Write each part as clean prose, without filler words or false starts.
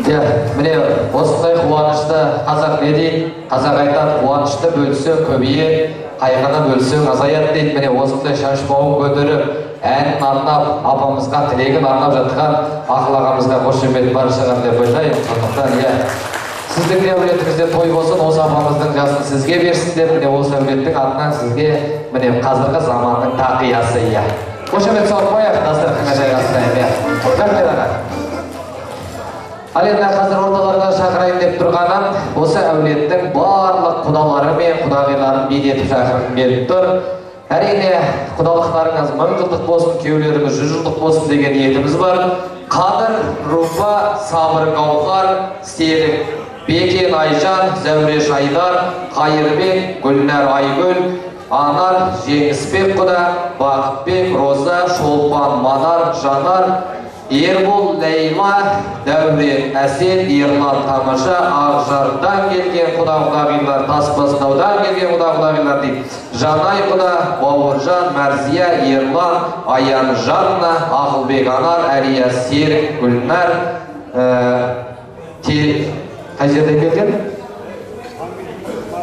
Ya, mine osындай қуанышты қазақ не дейді? Қазақ айтады, қуанышты бөлсең көбейе, қайғыны бөлсең азаяды дейді. Міне осындай шашбауын көтеріп, әнін арнап, апамызға тілегін арнап жатқан Ақыл ағамызға қошемет бар шығар деп ойлаймын. Сондықтан, иә, сіздің де әулетіңізде той болсын, осы апамыздың жасын сізге берсін деп, міне осы әулеттің атынан сізге міне қазіргі заманның тақиясы, иә. Қошемет салып қояйық, дастарханға жайғастырайық, иә. Рахмет аға. Ал енді қазір орталарға шақырайын деп тұрғанын, осы әулеттің барлық құдалары мен құдағиларын бейнетіп шақырғым келіп тұр. Әрине, құдалықтарыңыз 1000 жылдық болсын, күйеулеріңіз 100 жылдық болсын деген ниетіміз бар. Қадыр, Руфа, Сабыр Гауһар, Серік, Бекен Айжан, Зәуреш Айдар, Қайырбек, Гүлнәр Айгүл, Анар, Жеңісбек құда, Бақытбек, Роза, Шолпан, Манар, Жанар, Ербол, Лейла, Дәурен, Әсет, Ерлан, Тамаша, Ақжардан келген құда-құдағилар, Тасбастаудан келген құда-құдағилар дейді. Жанай құда, Бауыржан, Мәрзия, Ерлан, Аян, Жанна, Ақылбек, Анар, Әрия, Серік, Гүлнәр, қай жерден келген?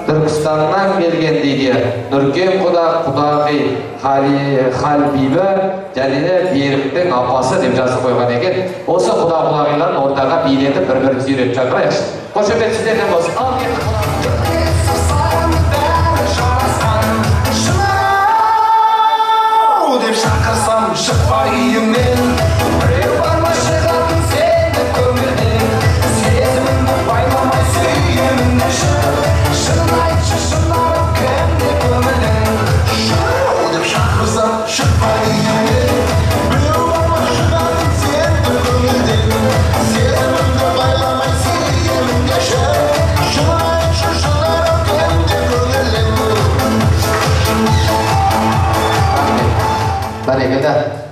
Түркістаннан келген дейді. Нұркен құда, құдағи, Халбибі, және де Беріктің апасы деп жазып қойған екен. Осы құда-құдағиларын ортаға билетіп бір-бірін сүйретіп шақырайықшы. Қошемет сіздерден болсын. Ал кетті деп шақырсам шықпайымен, біреу барма шығатын сені көңілден, сезімімді байламай сүйемін деші, шын айтшы шынарып кімде көңілден, деп шақырсам шықпайымен, біреу барма шығатын сені көңілден, сезімімді байламай сүйемін деші, шын айтшы шынарып кімде көңілден. Бәрекелді,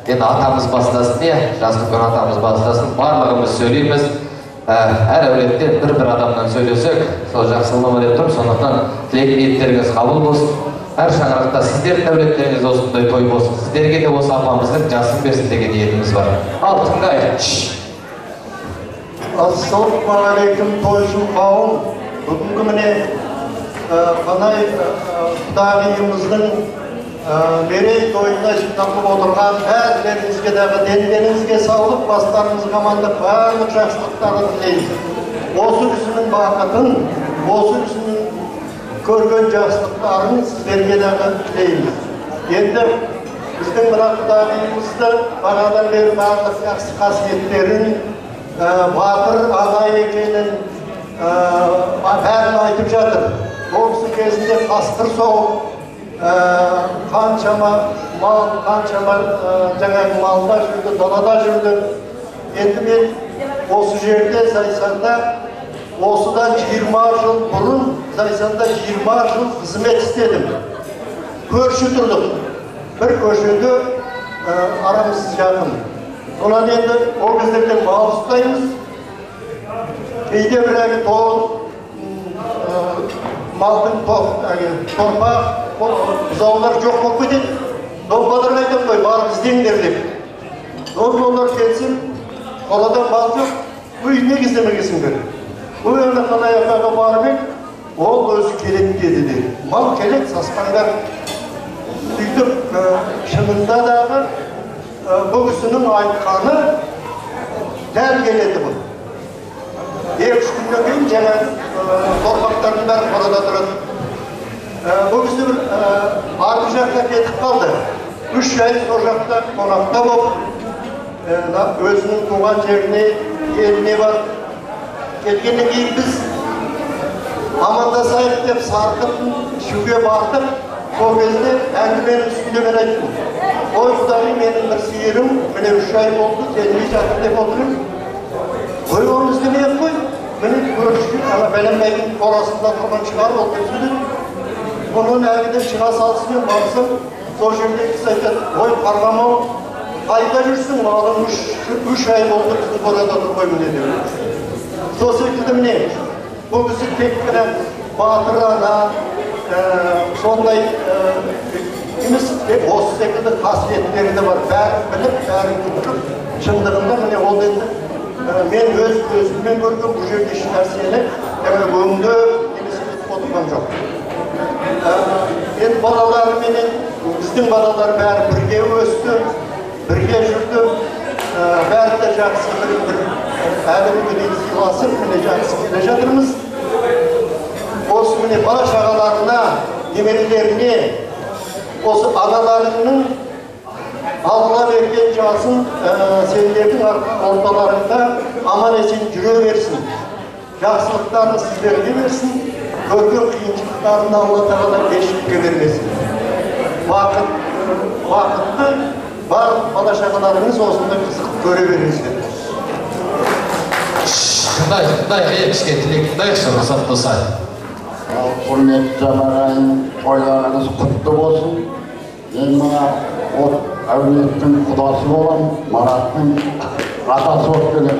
енді атамыз бастасын, жазғы күн атамыз бастасын, барлығымыз сөйлейміз. Әр әулетте бір-бір адамнан сөйлесек, сол жақсылығы деп тұрып, сондықтан тілек ниеттеріңіз қабыл болсын. Әр шаңырақта сіздердің әулеттеріңіз осындай той болсын, сіздерге де осы апамыздың жасын берсін деген ниетіміз бар. Ал тыңдайық. Ассалаумағалейкум тойшыл қауым. Бүгінгі міне қанай құдағиымыздың мерей тойына жиналып отырған бәріңізге дағы деніңізге саулық, бастарыңызға амандық, барлық жақсылықтарды тілейміз. Осы күннің бақытын, осы күннің көрген жақсылықтарын сіздерге дағы тілейміз. Енді біздің мына құдағиымызды бағадан бері барлық жақсы қасиеттерін, батыр ағай екенін бәрін айтып жатыр. Ол кісі кезінде қасқыр соғып, қаншама мал, қаншама жаңағы малда жүрді, далада жүрді. Енді мен осы жерде Зайсанда, осыдан 20 жыл бұрын Зайсанда 20 жыл қызмет істедім. Көрші тұрдық. Бір көшеде арамыз жақын. Сонан енді ол кездерде мал ұстаймыз. Кейде бір малдың торпақ, бұзаулар жоқ болып кетеді. Долбадыр айтып қой, барып іздеңдер деп. Долбалар келсін, қоладан мал жоқ, не кездемегесіңдер. Бұл енді қанай ағаға барып ек, ол өзі келеді деді де. Мал келеді, сасқандар. Сөйтіп, шынында дағы бұл кісінің айтқаны дәл келеді бұл. 2-3 күннен кейін жаңа торпақтардың бәрі қорада тұрады. Бұл кісі бір арғы жаққа кетіп қалды. 3 ай сол жақта қонақта болып, өзінің туған жеріне, еліне барып келгеннен кейін біз амандасайық деп сарқытын ішуге бардық. Сол кезде әңгіменің үстінде мен айттым. Ой құдағи, менің бір сиырым, міне 3 ай болды, келмей жатыр деп отырмын. Ой, оны іздемей қой, міне көрші, бәленбайдың қорасында тұрған шығар, ол деп сөйледі. Бұның әңгіден шыға салысымен барсам, сол жерде кісі айтады, ой, қарғамау, қайда жүрсің, малың 3 ай болды, кісі қорада тұрмай міне деп. Сол секілді міне, бұл кісі тек қана батыр ана, сондай емес, осы секілді қасиеттері де бар, бәрін біліп, бәрін күтіп, шындығында міне ол енді мен өз көзіммен көрген бұл жерде еш нәрсені өңдеп немесе отырған жоқ. Мен балаларыменен, біздің балалар бәрі бірге өсті, бірге жүрді, бәрі де жақсы бір әлі күнге дейін сыйласып, міне жақсы келе жатырмыз. Осы міне бала шағаларына, немерелеріне, осы аналарының Алла берген жасын сендердің орталарында аман есен жүре берсін. Жақсылықтарын сіздерге берсін. Көрген қиыншылықтарын Алла Тағала ешкімге бермесін. Уақытты барлық бала шағаларыңыз осындай қызық көре беріңіздер. Тыңдай, кішкене тілек тыңдайықшы, рұқсат болса. Құрметті жабағайын, тойларыңыз құтты болсын. Мен мына әулеттің құдасы болам, Мараттың атасы болып келем.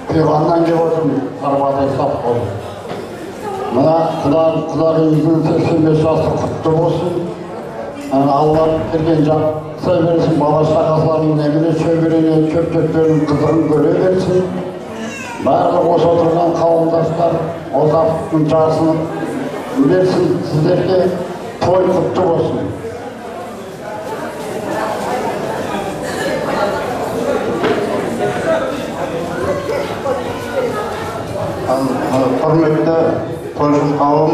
Құйғаннан келіп отырмын, Сарбатай сап болып. Мына құдағымыздың 85 жасы құтты болсын. Алла берген жақсай берсін, бала шағасының немере шөберене, шөпшектерінің қызығын көре берсін. Барлық осы отырған қауымдастар отақтың жасын берсін, сіздерге той құтты болсын. Құрметті тойшыл қауым,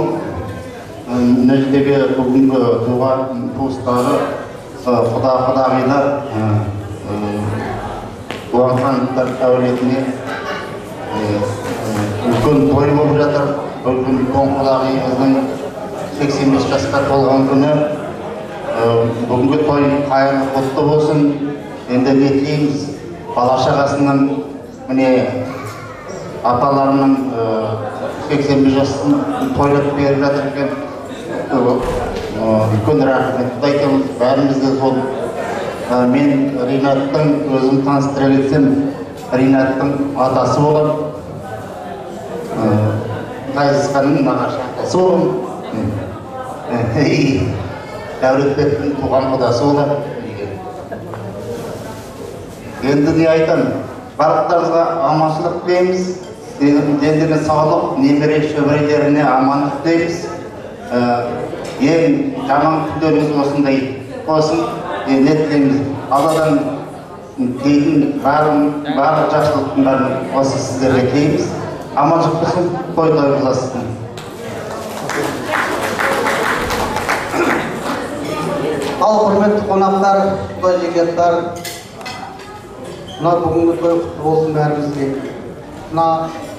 мына жердегі бүгінгі туған туыстары, құдағилар, Уанхандықтар әулетіне үлкен той болып жатыр. Үлкен құдағиымыздың 85 жасқа толған күні. Бүгінгі той қайырлы құтты болсын. Енді не тілейміз, бала шағасының міне аталарының 85 жасын тойлап беріп жатыр екен. Үлкен рахметті айтамыз, бәріміз де сол. Мен Ринаттың өзім таныстыра кетсем, Ринаттың атасы болам. Ғазизханның нағашы атасы болам. Дәулетбектің туған құдасы болам. Енді не айтамын? Барлықтарыңызға аманшылық тілейміз. Дендеріне саулық, немере шөберелеріне амандық тілейміз. Ең жаман күндеріңіз осындай болсын. Не тілейміз? Алладан дейтін барлық жақсылықтың бәрін осы сіздерге тілейміз. Аманшылық болсын, той жасасын. Ал құрметті қонақтар, құдай жекеттар, мына бүгінгі той құтты болсын бәрімізге. Мына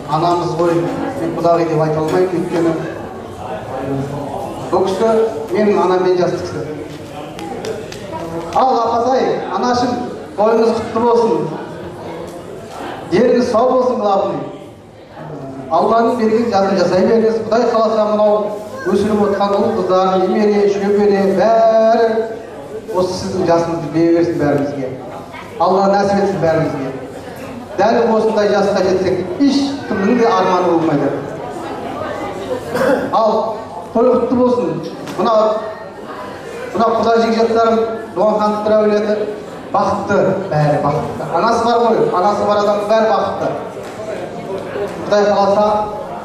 анамыз ғой, мен құдағи деп айта алмаймын, өйткені бұл кісі менің анаммен жас кісі. Ал апазай, анашым, тойыңыз құтты болсын. Жеріңіз сау болсын құлағым. Алланың берген жазын жасай беріңіз. Құдай қаласа мынау өсіріп отқан ұл қыздар, немере, шөбере, бәрі осы сіздің жасыңызды бере берсін бәрімізге. Алла нәсіп етсін бәрімізге. Дәл осындай жасқа жетсек, ешкімнің де арманы болмайды. Ал той құтты болсын. Мына құда жекжаттарым, Дуанхандықтар әулеті бақытты, бәрі бақытты. Анасы бар ғой, анасы бар адам бәрі бақытты. Құдай қаласа,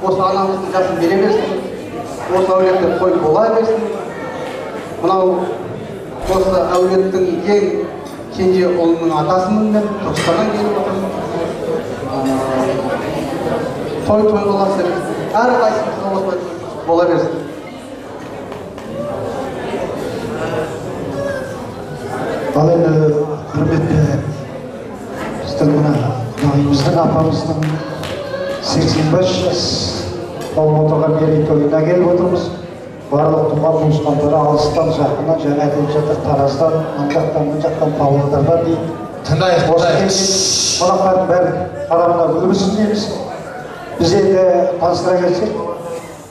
осы анамыздың жасын бере берсін. Осы әулетте той бола берсін. Мынау осы әулеттің ең кенже ұлының атасымын мен, Түркістаннан келіп отырмын. Той бола берсін. Әрқайсымызға осылай бола берсін. Ал енді құрметті біздің мына құдағимыздың апамыздың 85 жас болып отырған мерейтойына келіп отырмыз. Барлық туған туысқандары алыстан жақыннан, жаңа айтылып жатыр, Тараздан, мына жақтан Павлодардан дейін. Тыңдайық. Қонақтардың бәрі қарамына үлгісін дейміз. Біз енді таныстыра келсек,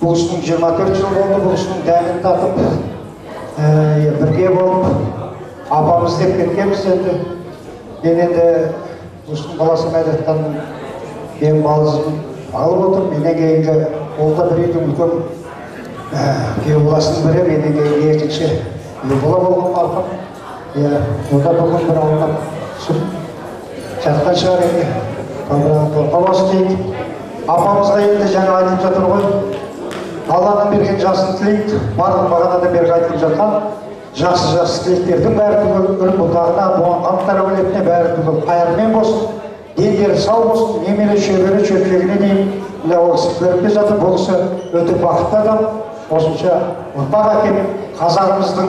бұл кісінің 24 жыл болды, бұл кісінің дәмін татып, бірге болып, апамыз деп кеткенбіз енді. Мен енді бұл кісінің баласы Мәдеттанның ең балысын алып отыр. Менен кейінгі ол да бір үйдің үлкен күйеу баласының бірі, менен кейінгі екінші бала болған марқұм. Онда бүгін бір аунап түсіп жатқан шығар енді. Қаласы дейді. Апамызға енді жаңа айтып жатыр ғой. Алладан берген жасын тілейді. Барлық бағанадан бері айтылып жатқан жақсы тілектердің бәрі түгел бұлтағына, бұған қамттар әулетіне бәрі түгел қайырмен болсын. Дендері сау болсын, немере шөбері шөпшегіне дейін. Мына ол кісі көріп жатыр, бұл кісі өте бақытты адам. Осынша ұрпақ әкеліп, қазағымыздың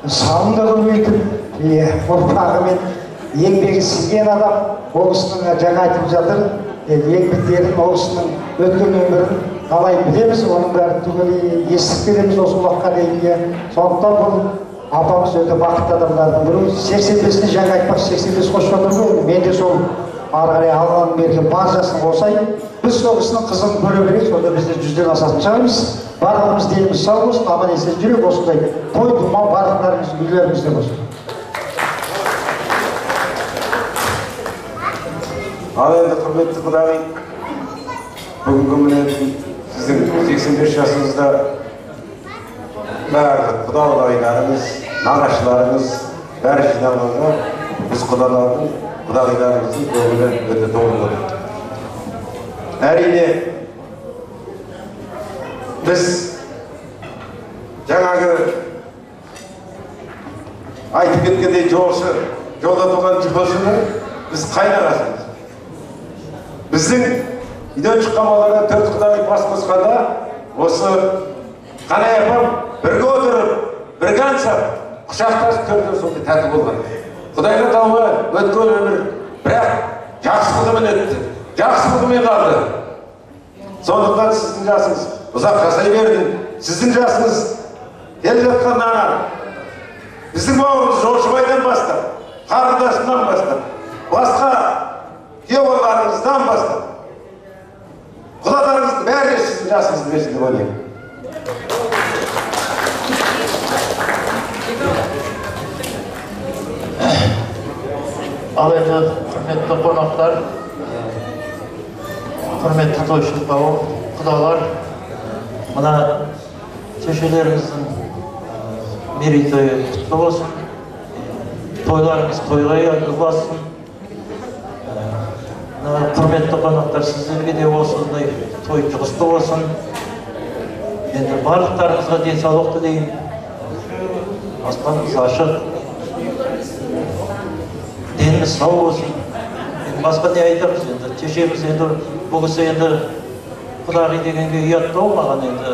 санын да көбейтіп, ұрпағымен еңбегі сіңген адам. Ол кісінің жаңа айтып жатыр, еңбектерін, ол кісінің өткен өмірін қалай білеміз, оның бәрін түгел естіп келеміз осы уақытқа дейін. Сондықтан бұл апамыз өте бақытты адамдардың бірі. 85-іне жаңа айтпақ 85 қосып жатыр ғой. Мен де сол ары қарай алған берген бар жасын қосайын. Біз сол кісінің қызын көре берейік, сонда біз де 100-ден асатын шығармыз. Барлығымыз деніміз сау болсын, аман есен жүрек, осындай той думан барлықтарымыз үйлерімізде болсын. Ал енді құрметті құдағи, бүгінгі міне сіздің 85 жасыңызда барлық құда-құдағиларыңыз, нағашыларыңыз бәрі жиналғанға біз құдалардың, құдағиларымыздың көңілі өте толып отыр. Әрине біз жаңағы айтып кеткендей жолда тұрған жолшыны біз қайнағасымыз. Біздің үйден шыққан балаларға 4 құдағи бас қосқанда осы Қанай апам бірге отырып, бірге ән салып, құшақтасып төртеу сондай тәтті болған. Құдайға тауға өткен өмір, бірақ жақсылығымен өтті, жақсылығымен қалды. Сондықтан сіздің жасыңыз ұзақ жасай берді. Сіздің жасыңыз келе жатқан ана, біздің бауырымыз Жошыбайдан бастап, қарындасынан бастап, басқа күйеуаларыңыздан бастап, құдаларыңыздың бәрі сіздің жасыңызды берсін деп ойлаймын. Ал енді құрметті қонақтар, құрметті тойшыл қауым, құдалар, мына шешелеріміздің мерейтойы құтты болсын, тойларыңыз тойға ұласын. Құрметті қонақтар, сіздерге де осындай той жұғысты болсын. Енді барлықтарыңызға денсаулық тілеймін. Аспанымыз ашық, деніміз сау болсын. Басқа не айтамыз енді, шешеміз енді бұл кісі енді құдағи дегенге ұяттау маған енді.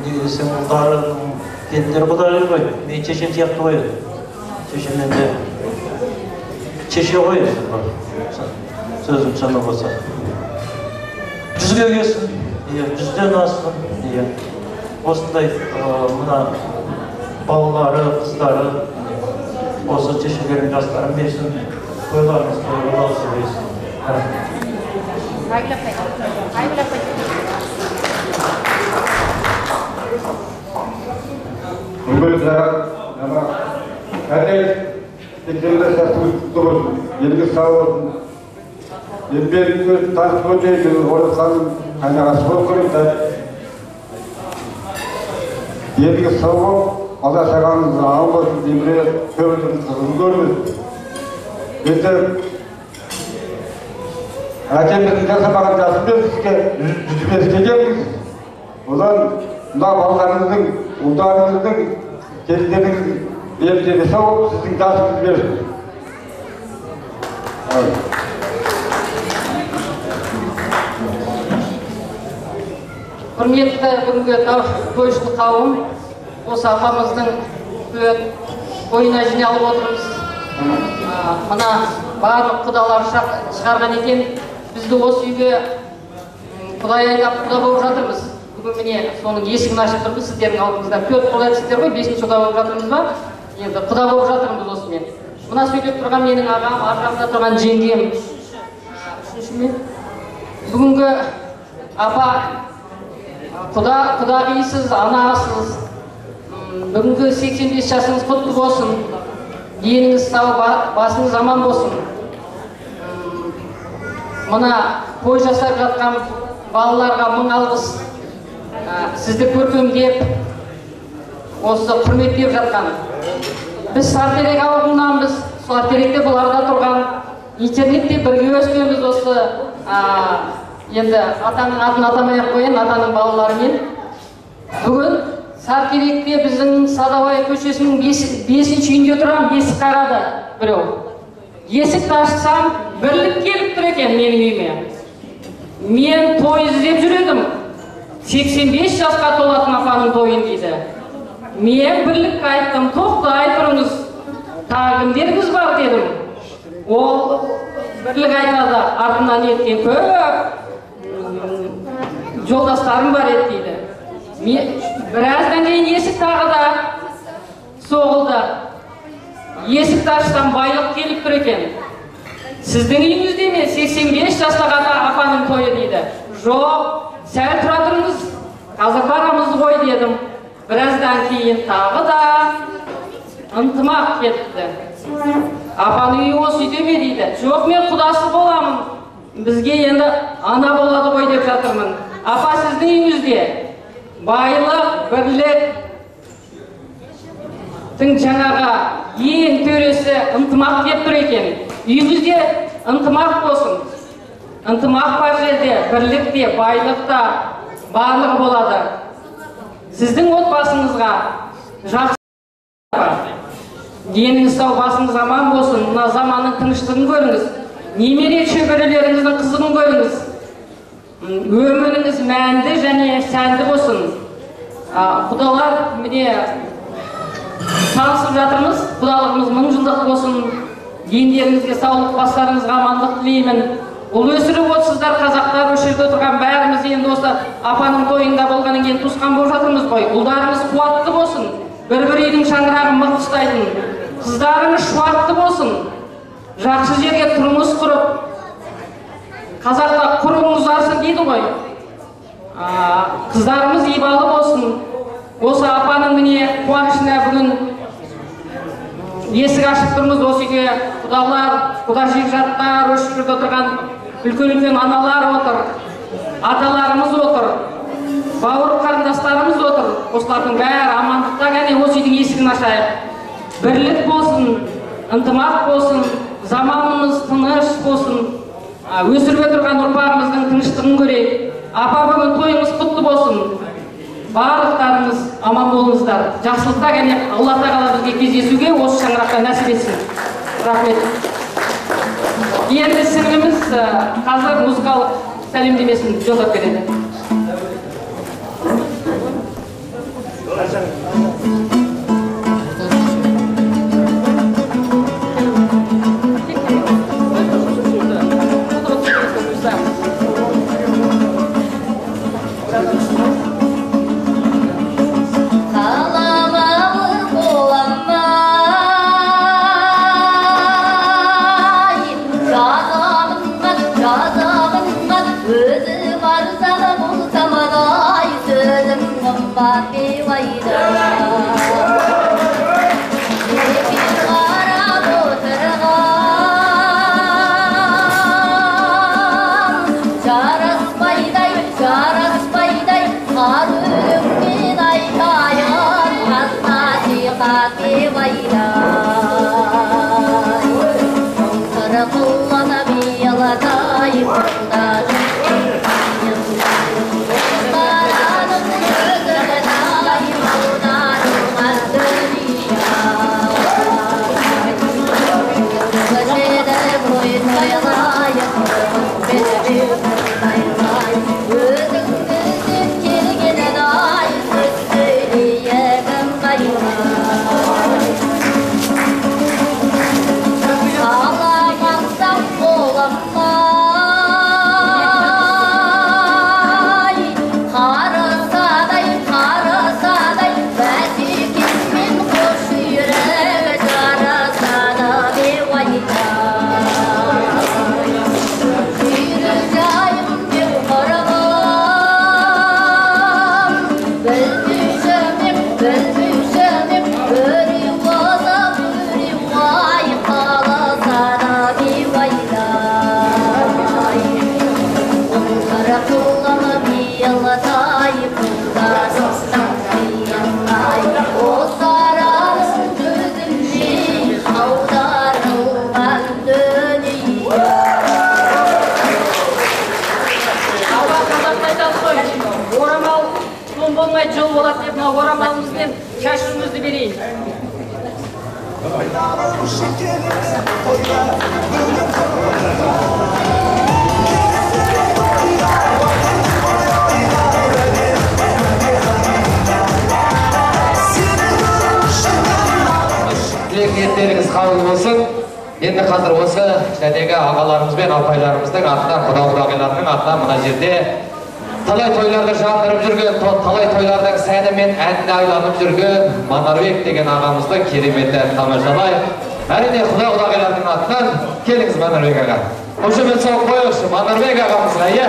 Не десем, ұлдарының келіндері құдағи ғой, мен шешем сияқты ғой. Шешем енді шеше ғой енді, сөзім шыны болса. 100-ге келсін, 100-ден ассын. Осындай мына балалары, қыздары, осы шешелерін жастарын берсін, тойларымыз тойға болсын берсін. Бүгін әдел текелі сәтіміз құтты болсын, елге сау болсын. Еңбегіңіз таныс өтейді, орысқаның қайнағасы болып көріңді. Елге сау болып, Алла сағаныңызды алып болсын, деміре көбінің қызын көріңіз. Енді әкеміздің жасамаған жасымен сізге 105-ке келіңіз. Одан мына балаларыңыздың, ұлдарыңыздың, келіндеріңіздің елдері сау болып, сіздің жасыңыз берсін. Құрметті бүгінгі тойшыл қауым, осы апамыздың тойына жиналып отырмыз. Мына барлық құдалар шығарған екен. Бізді осы үйге құдай айдап құда болып жатырмыз. Бүгін міне соның есігін ашып тұрмыз сіздердің алдыңызда. 4 құда сіздер ғой, 5-ші құда болып жатырмыз ба? Енді құда болып жатырмыз осымен. Мына сөйлеп тұрған менің ағам, ар жағында тұрған жеңгем. Үшіншімен бүгінгі апа құдағисыз, анасыз. Бүгінгі 85 жасыңыз құтты болсын. Деніңіз сау, басыңыз аман болсын. Мына той жасап жатқан балаларға мың алғыс. Сізді көркемдеп, осы құрметтеп жатқан. Біз Сартерек ауылынанбыз. Сартеректе бұларда тұрған интернетте бірге өскенбіз осы енді атаның атын атамай-ақ қояйын, атаның балаларымен. Бүгін Саркеректе біздің Садовай көшесінің 5-ші үйінде тұрам, есік қарады біреу. Есікті ашсам, бірлік келіп тұр екен менің үйіме. Мен той іздеп жүредім. 85 жасқа толатын апаның тойын дейді. Мен бірлікке айттым, тоқтай тұрыңыз, тағымдеріңіз бар дедім. Ол бірлік айтады, артынан еткен көп жолдастарым бар еді дейді. Біраздан кейін есік тағы да соғылды. Есікті ашсам байлық келіп тұр екен. Сіздің үйіңізде ме 85 жастағы апаның тойы дейді. Жоқ, сәл тұра тұрыңыз, қазір барамыз ғой дедім. Біраздан кейін тағы да ынтымақ кетті. Апаның үйі осы үйде ме дейді. Жоқ, мен құдасы боламын. Бізге енді ана болады ғой деп жатырмын. Апа, сіздің үйіңізде байлық, бірлік, жаңаға ең төресі ынтымақ деп тұр екен. Үйіңізде ынтымақ болсын. Ынтымақ бар жерде, бірлікте, байлықта барлығы болады. Сіздің отбасыңызға жақсы деніңіз сау, басыңыз аман болсын. Мына заманның тыныштығын көріңіз. Немере шөберелеріңіздің қызығын көріңіз. Өміріңіз мәнді және сәнді болсын. Құдалар, міне танысып жатырмыз. Құдалығымыз 1000 жылдық болсын. Дендеріңізге саулық, бастарыңызға амандық тілеймін. Бұл өсіріп отырсыздар, қазақтар, осы жерде отырған бәріміз енді осы апаның тойында болғаннан кейін туысқан болып жатырмыз ғой. Ұлдарыңыз қуатты болсын. Бір-бір үйдің шаңырағын мықты ұстайтын. Қыздарыңыз шуатты болсын. Жақсы жерге тұрмыс құрып, қазақта құрығың ұзарсын дейді ғой. Қыздарымыз ибалы болсын. Осы апаның міне қуанышына бүгін есік ашып тұрмыз. Осы үйге құдалар, құда жекжаттар, осы жерде отырған үлкен-үлкен аналар отыр, аталарымыз отыр, бауыр қарындастарымыз отыр. Осылардың бәрі амандықта, және осы үйдің есігін ашайық. Бірлік болсын, ынтымақ болсын, заманымыз тыныш болсын. Өсіріп отырған ұрпағымыздың тыныштығын көрейік. Апа, бүгін тойымыз құтты болсын. Барлықтарыңыз аман болыңыздар. Жақсылықта, және Алла тағала бізге кездесуге осы шаңырақта нәсіп етсін. Рахмет. Енді сіңліміз қазір музыкалық сәлемдемесін жолдап береді. Ağlamazsam o болмай жол болады деп мына орамалымызбен шашуымызды берейін. Ниеттеріңіз қабыл болсын. Енді қазір осы жәдегі ағаларымыз бен апайларымыздың атынан, құда-құдағилардың атынан мына жерде талай тойларды жандырып жүрген, талай тойлардың сәні мен әніне айланып жүрген Манарбек деген ағамыздың керемет әнін тамашалайық. Әрине құда-құдағилардың атынан келіңіз Манарбек аға. Қошемет соғып қойыңызшы Манарбек ағамызға, иә.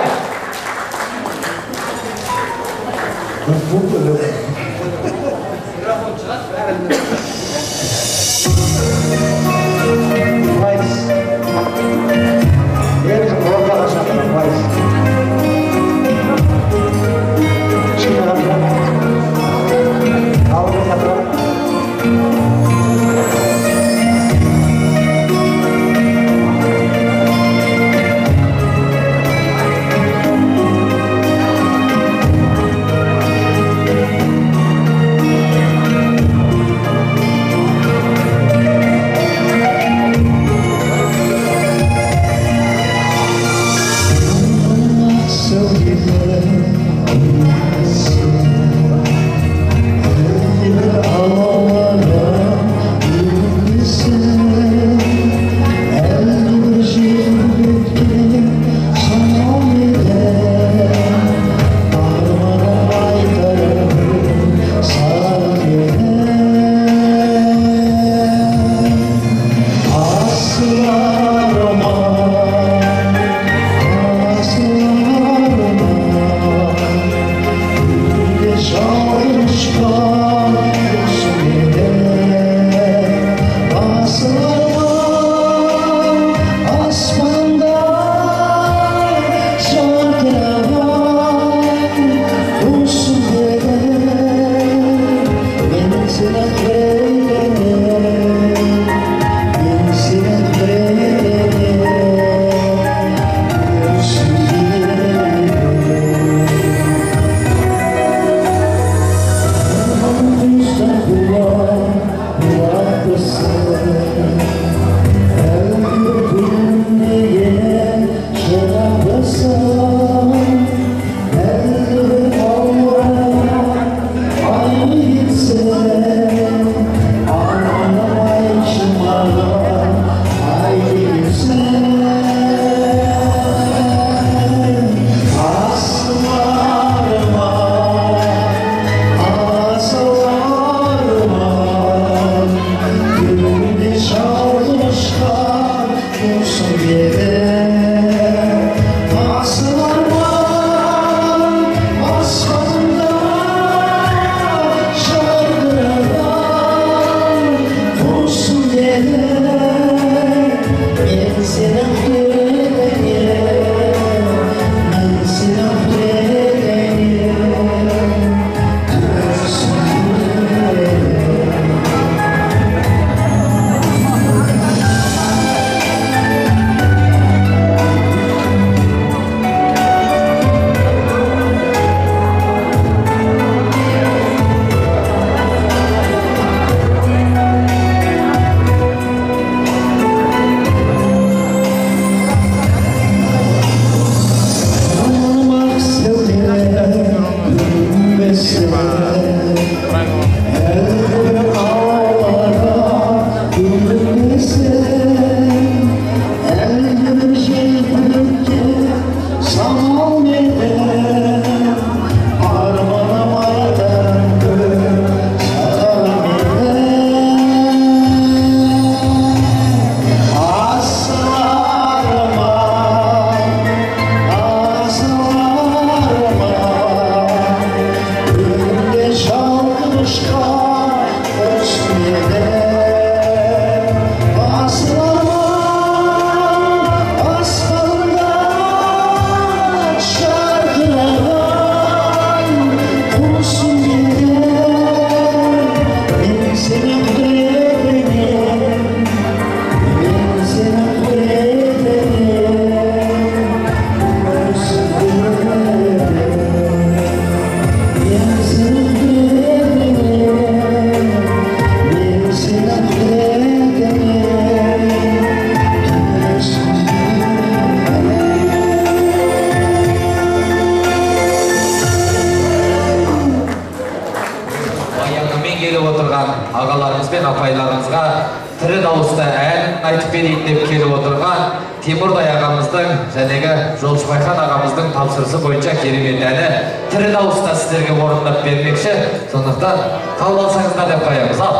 берейін деп келіп отырған Темірдай ағамыздың жәнегі Жолшыбайхан ағамыздың тапсырысы бойынша керемет әні тірі дауыста сіздерге орындап бермекші. Сондықтан қабыл алсаңыздар деп қоямыз. Ал.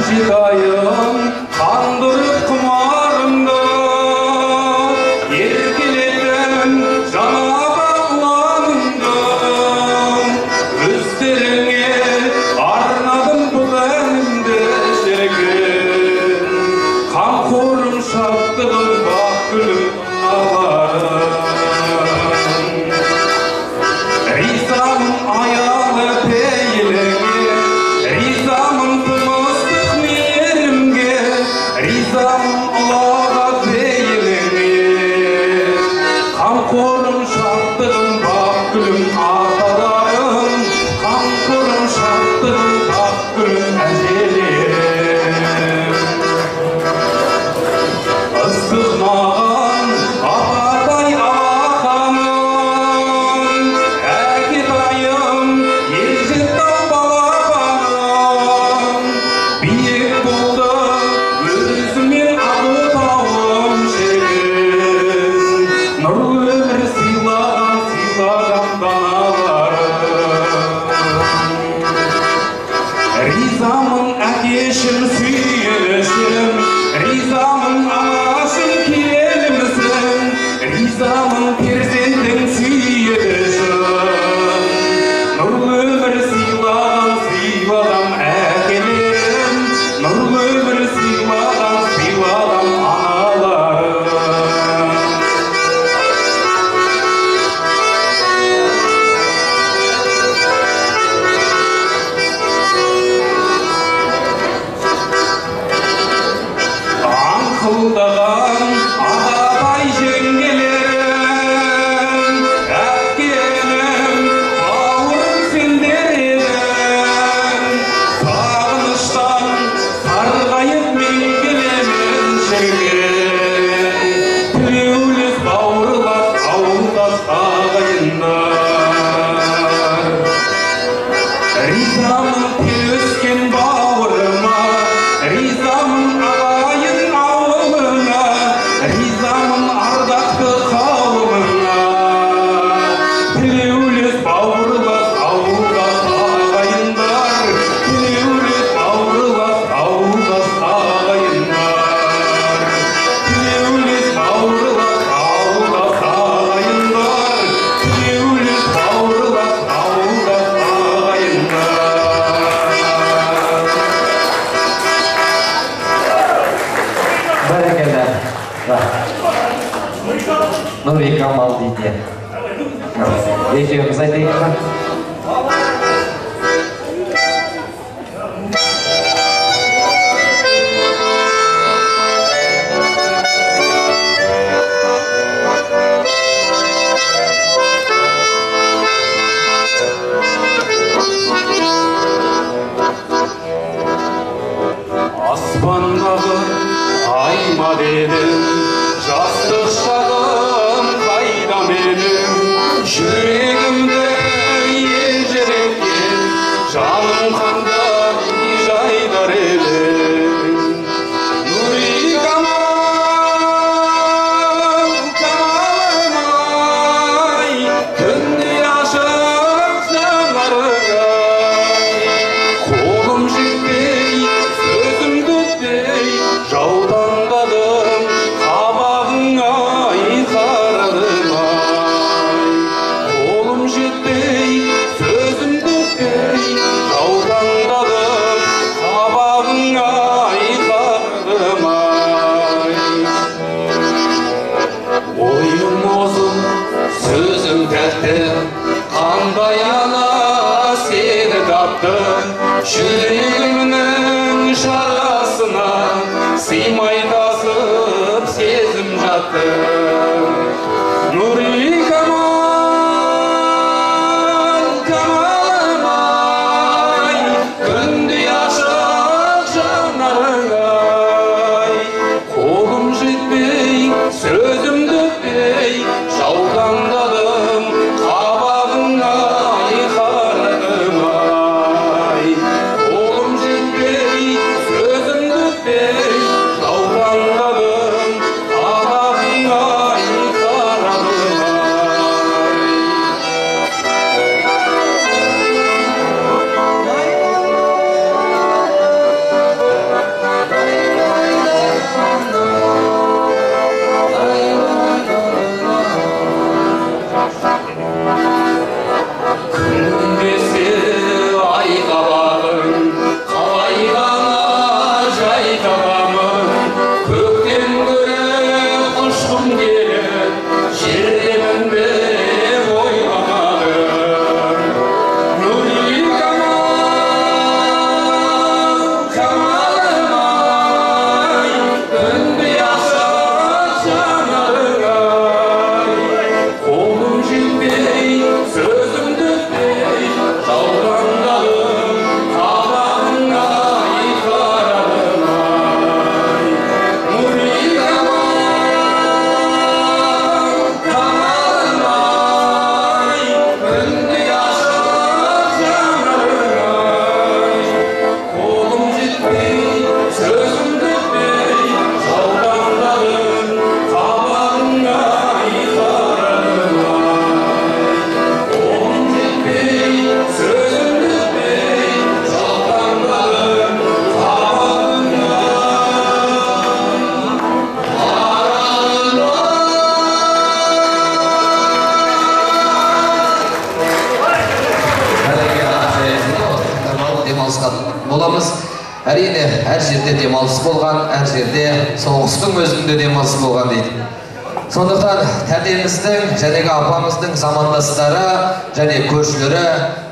Жидайым қандырып құмарымды еркелетім жаңа бағланымды өздеріңе арнадым бұл әнімді шіркін қамқорым шаттығым бақ гүлім аларым ризамын аялы пейіліңе ризамын ризамын ұлаға пейіліңе қамқорым шаттығым бақ гүлім аталарым қамқорым шаттығым бақ гүлім әжелерім ыстық маған апатай алақаным әкетайым ержетау балапаным биік болды өзімен атауым шегін нұрлы өмір сыйлаған даналарым ризамын әкешім сүйенішім ризамын анашым келімсің ризамын перзентің сүйенішім нұрлы өмір сыйлаған әкелерім нұрлы өмір сыйлаған аналарым аңқылдаған ағатай жеңгелерім әпкенім бауырым сендер едің сағыныштан сарғайып мен келемін шіркін тілеулес бауырлас ауылдас ағайындар ризамын өскен бауырыма ризамын ағайын ауылына ризамын ардақты қауымына тілеулес бауырлас ауылдас ағайындар тілеулес бауырлас ауылдас ағайындар тілеулес бауырлас ауылдас ағайындар тілеулес бауырлас ауылдас ағайындар Бәрекелді. Нұри Камал дейді. Екеуміз айтайық па? аспандағы айма дедің жастық шағым қайда менің жүрегімді елжіреткен жаным қандай жайдар едің нұри камалым-ай күнде ашық жанарың-ай қолым жетпей сөзімді өтпей жаутаңдадым қабағың-ай қарағым-ай қолым жетпей сөзімді өтпей жаутаңдадым қабағың-ай қарағым-ай ойым озым сөзім тәтті қандай ана сені таптым жүрегімнің шарасына сыймай тасып сезім жатты нұри камал камалым-ай демалысқа боламыз. Әрине, әр жерде демалыс болған, әр жерде соғыстың өзінде демалыс болған дейді. Сондықтан тәтеміздің, жәнегі апамыздың замандастары және көршілері,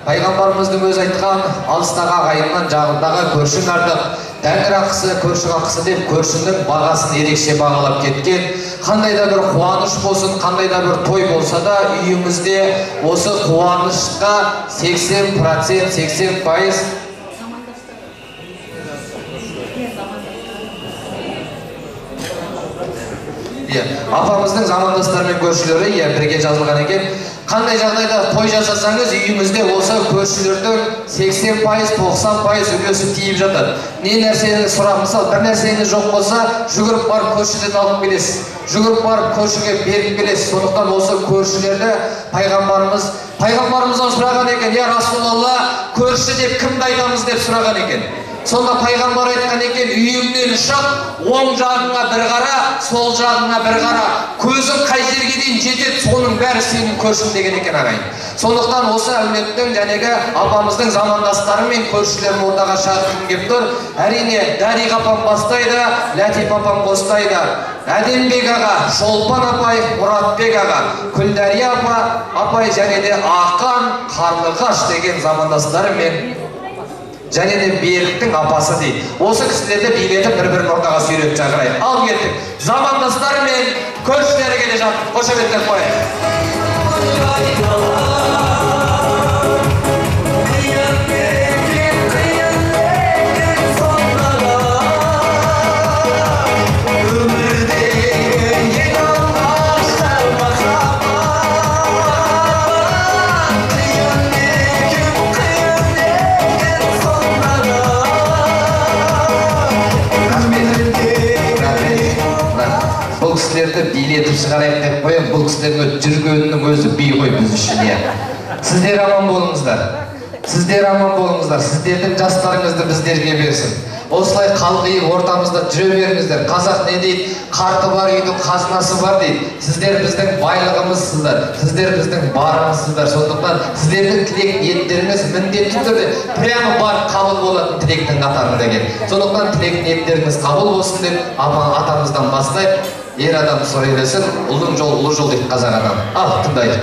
пайғамбарымыздың өзі айтқан, алыстағы ағайыннан жағындағы көршің артық, тәңір ақысы, көрші ақысы деп көршінің бағасын ерекше бағалап кеткен. Қандай да бір қуаныш болсын, қандай да бір той болса да, үйіңізде осы қуанышқа 80%, 80% апамыздың замандастары мен көршілері бірге жазылған екен. Қандай жағдайда той жасасаңыз, үйіңізде осы көршілердің 80%, 90% үлесі тиіп жатады. Не нәрсені сұрап, мысалы, бір нәрсені жоқ болса, жүгіріп барып көршіден алып келесіз. Жүгіріп барып көршіге беріп келесіз. Сондықтан осы көршілерді пайғамбарымыздан сұраған екен. Я Расулалла, көрші деп кімді айтамыз деп сұраған екен. Сонда пайғамбар айтқан екен, үйіңнен шық, оң жағыңа бір қара, сол жағыңа бір қара. Көзің қай жерге дейін жетеді, соның бәрі сенің көршің деген екен ағайын. Сондықтан осы әулеттің жәнегі апамыздың замандастары мен көршілерін ортаға шақырғым келіп тұр. Әрине, Дариға апам бастайды, Ләтип апам қостайды. Әдембек аға, Шолпан апай, Мұратбек аға, Күлдәрия апай және де Ақан, Қарлығаш деген замандастары мен және де Беріктің апасы дейді. Осы кісілерді билетіп бір-бірін ортаға сүйретіп шақырайық. Ал кеттік. Замандастары мен көршілері келе жатыр. Қошеметтеп қояйық. Бұл кісілерді билетіп шығарайық деп қоям, бұл кісілерге жүргенінің өзі би ғой біз үшін. Сіздер аман болыңыздар. Сіздер аман болыңыздар. Сіздердің жастарыңызды біздерге берсін. Осылай қалқиып ортамызда жүре беріңіздер. Қазақ не дейді? Қарты бар үйдің қазынасы бар дейді. Сіздер біздің байлығымызсыздар. Сіздер біздің барымызсыздар. Сондықтан сіздердің тілек ниеттеріңіз міндетті түрде прямо бар қабыл болатын тілектің қатарында кел. Сондықтан тілек ниеттеріңіз қабыл болсын деп атамыздан бастайық. Ер адам сөйлесін, ұлдың жол, ұлы жол дейді қазақ адам. Ал, тыңдайық.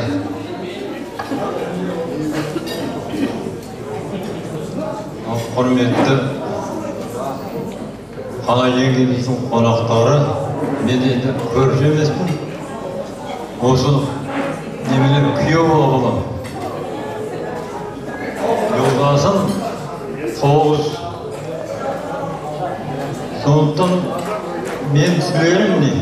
Құрметті қала еңгеміздің қонақтары, мен енді көрші емеспін. Осы немелер күйеу болам. Жолдасым 9. Сондықтан мен сөйлерім не?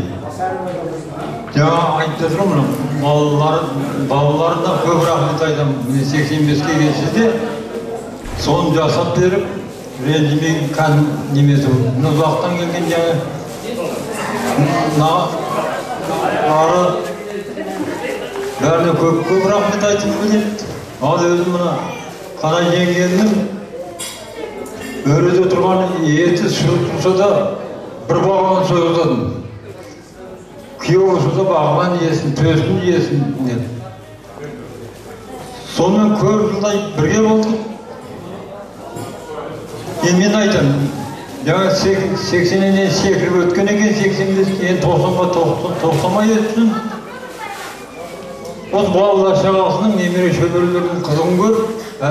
Жаңа айтты тұрмын, балаларына көп рахмет айтам. Мен 85-ке келсе соны жасап беріп, ренжімей немесі ұзақтан келген ары бәріне көп рахмет айтып келеді. Ал өзім мұна қана жеңгеннің өреде тұрған еті тұрса да бір бағынан сойғызадым. Күйеу болса да бағынан иесін, төсін иесін деп. Сонымен көп жылдай бірге болдық. Мен айтам, жаңа 80-нен секіріп өткен екен, 85-ке 90-ға 90-май өтсін. Осы балалар шағасының немере шөберелердің қызығын көр,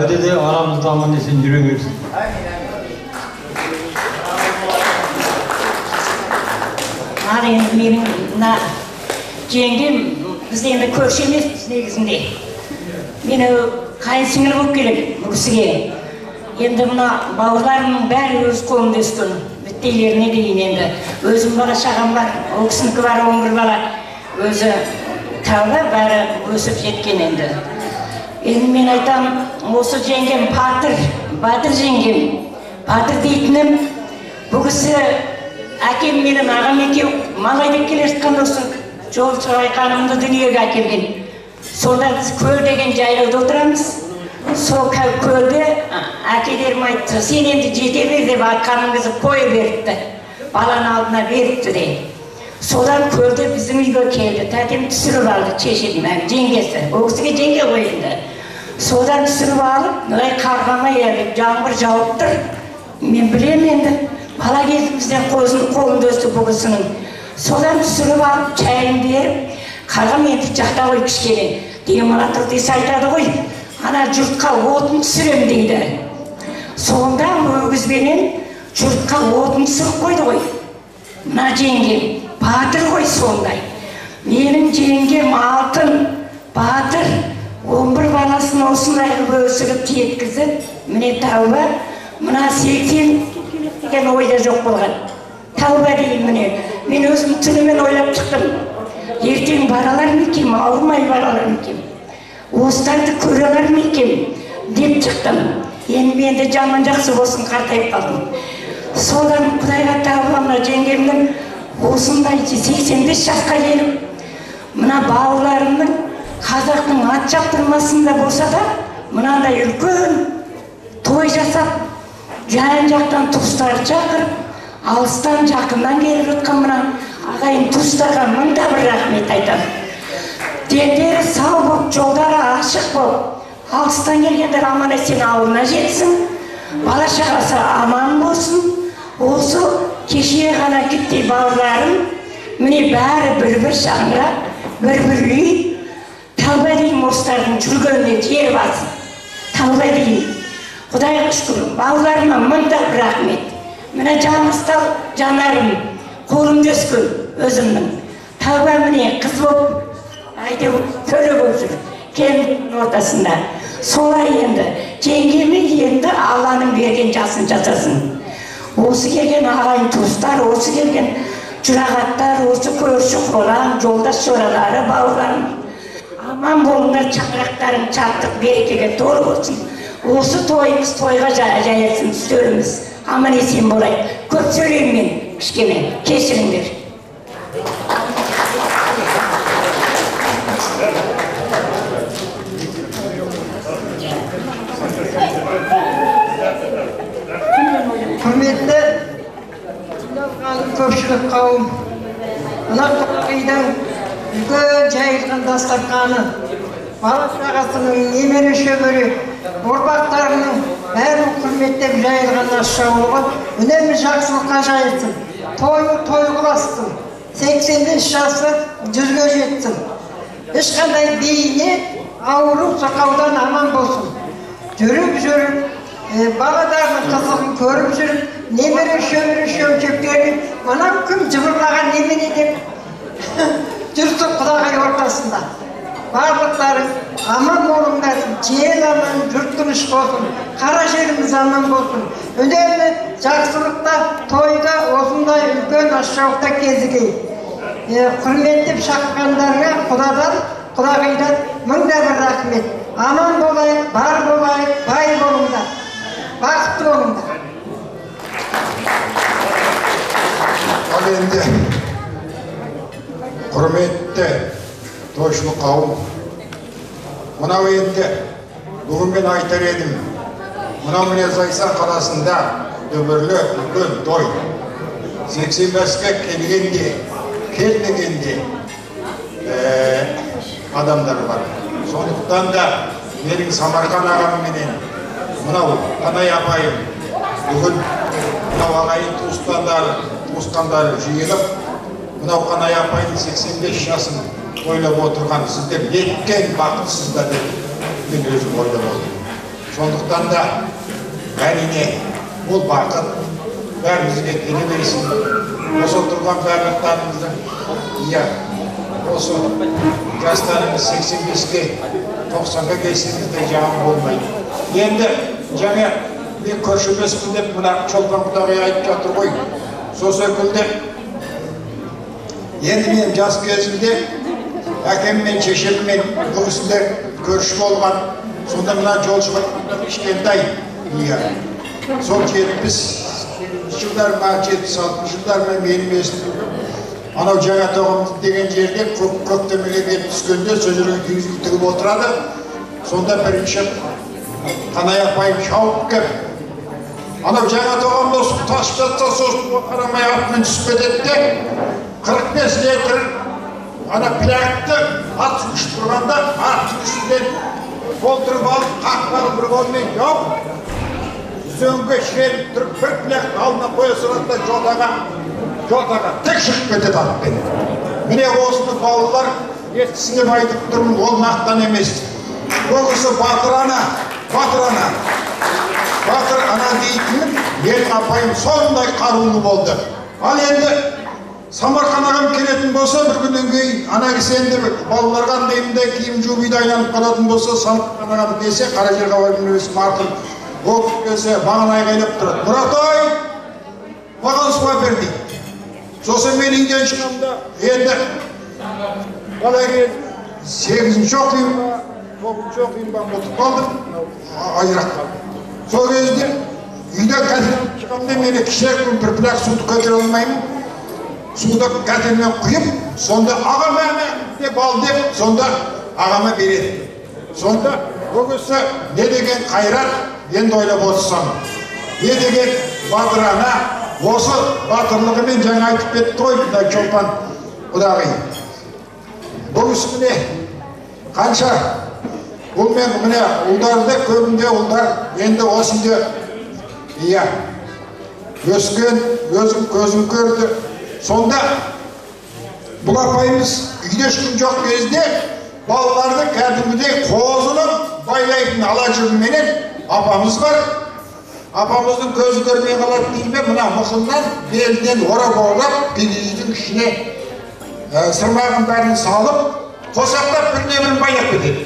әлде де арамызда аман есен жүре берсін. Ал енді менің жеңгем, біз енді көрші емеспіз негізінде. Мені қайын сіңілі болып келем бұл кісіге. Енді мұна бауырларымның бәрі өз қолында өскен, біттейлеріне дейін енді. Өзім бала шағам бар, ол кісінікі бар 11 бала. Өзі тәуі бәрі өсіп жеткен енді. Енді мен айтам, осы жеңгем батыр жеңгем. Батыр дейтінім, бұл кісі әкем менің ағам екеу мал айдап келе жатқан осы жол шайқанымды дүниеге әкелген. Сонда біз көл деген жайлауда отырамыз. Сол көлде әкелерім айтты, сен енді жете бер деп арқаныңызды қойып беріпті. Баланы алдына беріпті де. Содан көлде біздің үйге келді. Тәтем түсіріп алды, шешем, жеңгесі. Ол кісіге жеңге ғой енді. Содан түсіріп алып, мынай қарғама еріп, жаңбыр жауып тұр. Мен білем енді, бала кезімізден қолында өсті бұл кісінің. Содан түсіріп алып, чайын беріп, қарғам енді жақта ғой кішкене. Демонатор айтады ғой, ана жұртқа отын түсірем дейді. Сонда өгізбенен жұртқа отын түсіріп қойды ғой. Мына жеңгем, батыр ғой сондай. Менің жеңгем алтын, батыр, 11 баласын осындай өсіріп теткізіп, міне тәуба, мына 80 деген ойда жоқ болған. Тәуба дейін міне, мен өзім түнімен ойлап шықтым. Ертең баралар ма екен, ауырмай баралар ма екен, осыларды көрелер ме екен деп шықтым. Енді менде жаман жақсы болсын, қартайып қалдым. Содан Құдайға тәуба, мына жеңгемнің осындай 85 жасқа келіп, мына балаларымның қазақтың ат жақтырмасында болса да, мынандай үлкен той жасап, жан-жақтан туыстарды шақырып, алыстан жақыннан келіп жатқан мына ағайын туыстарға мыңда бір рахмет айтамын. Дендері сау болып, жолдары ашық болып, алыстан келгендер аман-есен ауылына жетсін, бала-шағасы аман болсын. Осы кеше ғана кетті бауырларым, міне бәрі бір-бір шаңырақ, бір-бір үй. Тәуба деймін осылардың жүргеніне жер басып. Тәуба деймін. Құдайға шүкір, бауырларыма мыңда бір рахмет. Міне жаныстал жанарым, қолымда өскен өзімнің. Тәуба міне қыз болып, әйтеуір төле болып жүр, келіннің ортасында. Солай енді, жеңгеме енді Алланың берген жасын жасасын. Осы келген ағайын туыстар, осы келген жұрағаттар, осы көрші қолан, жолдас жоралары, бауырларым. Аман болыңдар, шаңырақтарың шаттық, берекеге толы болсын. Осы тойымыз тойға жаясын, үстеліміз аман-есен болайық. Көп сөйлеймін мен, кішкене, кешіріңдер. Құрметті көпшілік қауым, мына қойдан үлкен жайылған дастарханы, бала-шағасының, немере шөбере, ұрпақтарының бәрін құрметтеп жайылған ас-жаулығы үнемі жақсылыққа жайылсын, той қыласың, 85 жасы 100-ге жетсін. Ешқандай бейне, ауру, сақаудан аман болсын. Жүріп, баладардың қызығын көріп жүріп, немере шөбере шөмшектерін, мына күн жыбырлаған немене деп жүрсін Құдағай ортасында. Барлықтарың аман болыңдар, жел аман, жұрт тыныш болсын, қара жеріміз аман болсын. Үнемі жақсылықта, тойда, осындай үлкен ас-жауықта кезігейік. Құрметтеп шақырғандарға Құдадан, Құдағайдан мыңда бір рахмет. Аман болайық, бар болайық, бай болыңдар, бақытты болыңдар. Ал енді құрметті тойшылық қауым, мынау енді бүгін мен айтар едім, мынау міне Зайсан қаласында дүбірлі үлкен той 85-ке келмегенде адамдар бар. Сондықтан да менің Самарқан ағамменен мынау Қанай апайым бүгін мынау ағайын туысқандары жиылып, мынау Қанай апайдың 85 жасын ойлап отырған сіздер неткен бақытсыздар деп мен өзім ойлап отырмын. Сондықтан да әрине ол бақыт бәрімізге келе берсін. Осы отырған барлықтарыңыздың, осы жастарымыз 85-ке 90-ға келсеңіз де жағым болмайды. Енді жаңа мен көршімеспін деп мына Чолпан Құдағай айтып жатыр ғой. Сол секілді енді мен жас кезімде әкем мен шешем мен бұл кісілер көрші болған. Сонда мына жолшыбай кішкентай, сол 70 жылдар ма, 70-60 жылдар ма менің есім. Анау жаңа тоғым деген жерде көктемеге келіп түскенде сол жерге киіз үй тігіп отырады. Сонда бірінші Қанай апайым шауып кеп, анау жаңа тоғамда су тасып жатса, сосын қарамай атымен түсіп кетеді де, 45 литр ана пілакты ат үкішіп тұрғанда ат үкішіден толтырып алып қақпаны бір қолмен жауып үзеңгі шеріп тұрып бір піляқты алдына қоя салады да жотаға тік шығып кетеді атпен. Міне осыны балалар естісінеп айтып тұрмын, ол мақтан емес. Ол кісі батыр ана дейтін менің апайым сондай қарулы болды. Ал енді Самарқан ағам келетін болса, бір күннен кейін ана кісі енді балаларға андайымдай киім жубиді айналып қалатын болса, Самарқан ағам десе, Қаражерға барып марқұм ол келсе маған айғайлап тұрады. Мұратай, маған суға бер дейді. Сосын мен үйден шығамда, енді бала келді, 8-ші оқиын ба, 9-ші оқиын ба, ұтып қалдым, айырақ қалдым. Сол кезде үйден кәтеліп шығамда мені кішірекпін бір пілак суды көтере алмаймын. Суды кәтелмен құйып, сонда ағама деп ал деп, сонда ағама береді. Сонда ол кісі не деген қайрат, енді ойлап отырсам. Не деген батыр ана, осы батырлығымен жаңа айтып кетті ғой, Чолпан құдағи. Бұл кісі міне қанша бұл мен міне ұлдарды көбінде ұлдар енді осында өскен, өзім көзім көрді. Сонда бұл апайымыз үйде ешкім жоқ кезде балаларды кәдімгідей қозынып байлайтын ала жүгіменен апамыз бар. Апамыздың көзі көрмей қалады дейме, мына мұқымнан белден орап үйдің ішіне сырмағын бәрін салып, қосақтап біріне-бірін байлап кетеді.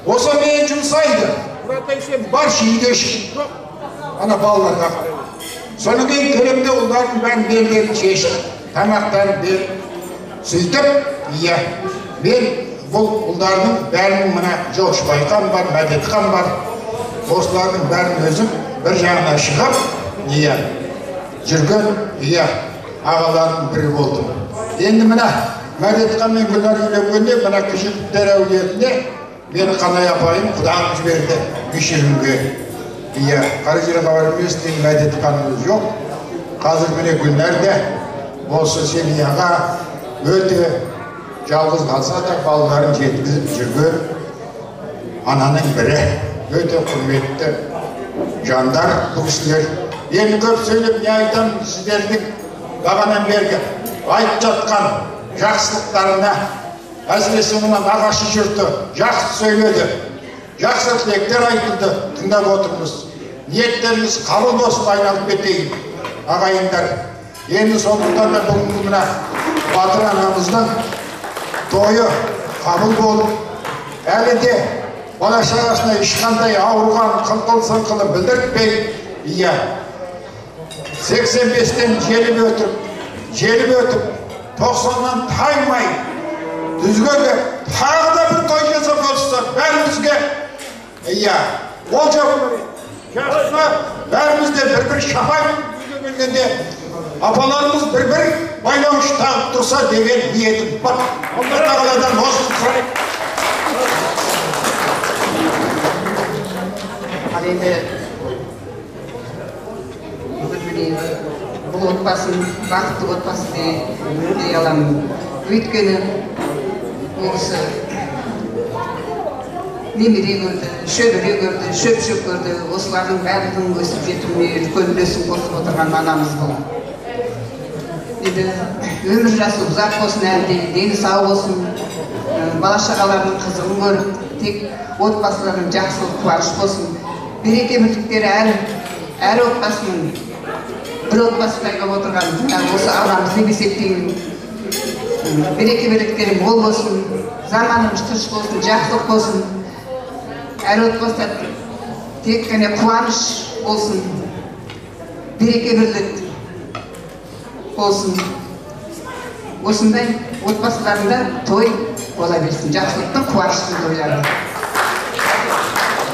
Осы мен жұмсайды. Мұратай сен бар үйде ешкім жоқ. Ана балаларға қарайды. Соның кейін келемде ұлдардың бәрін белдерін шешіп, тамақтарын беріп, сөйтіп, мен бұл ұлдардың бәрінің мына Жоқшыбайқан бар, Мәдетқан бар, осылардың бәрін өзім бір жағына шығып, жүрген, ағалардың бірі болдым. Енді мына Мәдетқан мен Гүлнар үйленгенде, мына Кішіліктер әулетіне мені Қанай апайым құдағым жіберді кешірімге. Қаражерға барып еместен Мәдетқанымыз жоқ. Қазір міне Гүлнәрде осы семьяға өте жалғыз қалса да балаларын жеткізіп жүрген ананың бірі. Өте құрметті жандар бұл кісілер. Енді көп сөйлеп не айтамын сіздердің бағанан бергі айтып жатқан жақсылықтарына, әсіресе мына нағашы жұрты жақсы сөйледі. Жақсы тілектер айтылды, тыңдап отырмыз. Ниеттеріңіз қабыл болсын, айналып кетейін, ағайындар. Енді сондықтан да бүгінгі мына батыр анамыздың тойы қабыл болып, әлі де бала шағасына ешқандай ауырған қыңқыл-сыңқылы білдіртпей, 85-тен желіп өтіп, 90-нан таймай, дүзгеге тағы да бір той жасап отырса, бәрімізге ол жауып жақсы, бәрімізде бір-бір шапай келгенде апаларымыз бір-бір байлауыш тағып тұрса деген ниетім бар. Алла тағаладан осыны сұрайық. Ал енді бүгін міне бұл отбасын бақытты отбасы дей аламын. Өйткені ол кісі немере көрді, шөбере көрді, шөп көрді. Осылардың бәрінің өсіп жетуіне үлкен үлесін қосып отырған анамыз болды. Енді өмір жасы ұзақ болсын, әлде дені сау болсын, бала шағалардың қызығын көріп, тек отбасылардың жақсылық қуаныш болсын. Береке бірліктері әр отбасының бір отбасыдай болып отырған осы ағамыз деп есептеймін. Береке бірліктері мол болсын, заманымыз тыныш болсын, жақсылық болсын. Әр отбасыда тек қана қуаныш болсын, береке бірлік болсын. Осындай отбасыларында той бола берсін, жақсылықтың қуаныштың тойлары.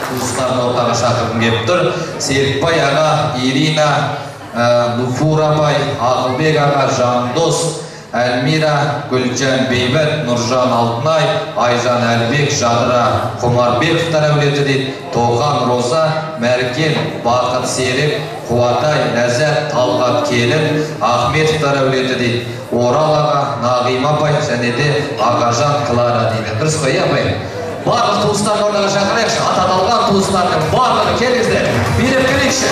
Туыстарын ортаға шақырғым келіп тұр. Серікбай аға, Ирина, Нуфур апай, Ағылбек аға, Жандос, Әлмира, Гүлжан Бейбет, Нұржан Алтынай, Айжан Әлбек, Жадыра Құмарбековтар әулеті дейді. Тоған Роза, Мәркен, Бақыт Серік, Қуатай, Ләззат, Талғат Келін, Ахметовтар әулеті дейді. Орал аға, Нағим апай және де Ағажан Клара дейді. Дұрыс қой апай? барлық туыстарын ортаға шақырайықшы. Ата қалған туыстардың барлығы келіңіздер. Билеп келейікші.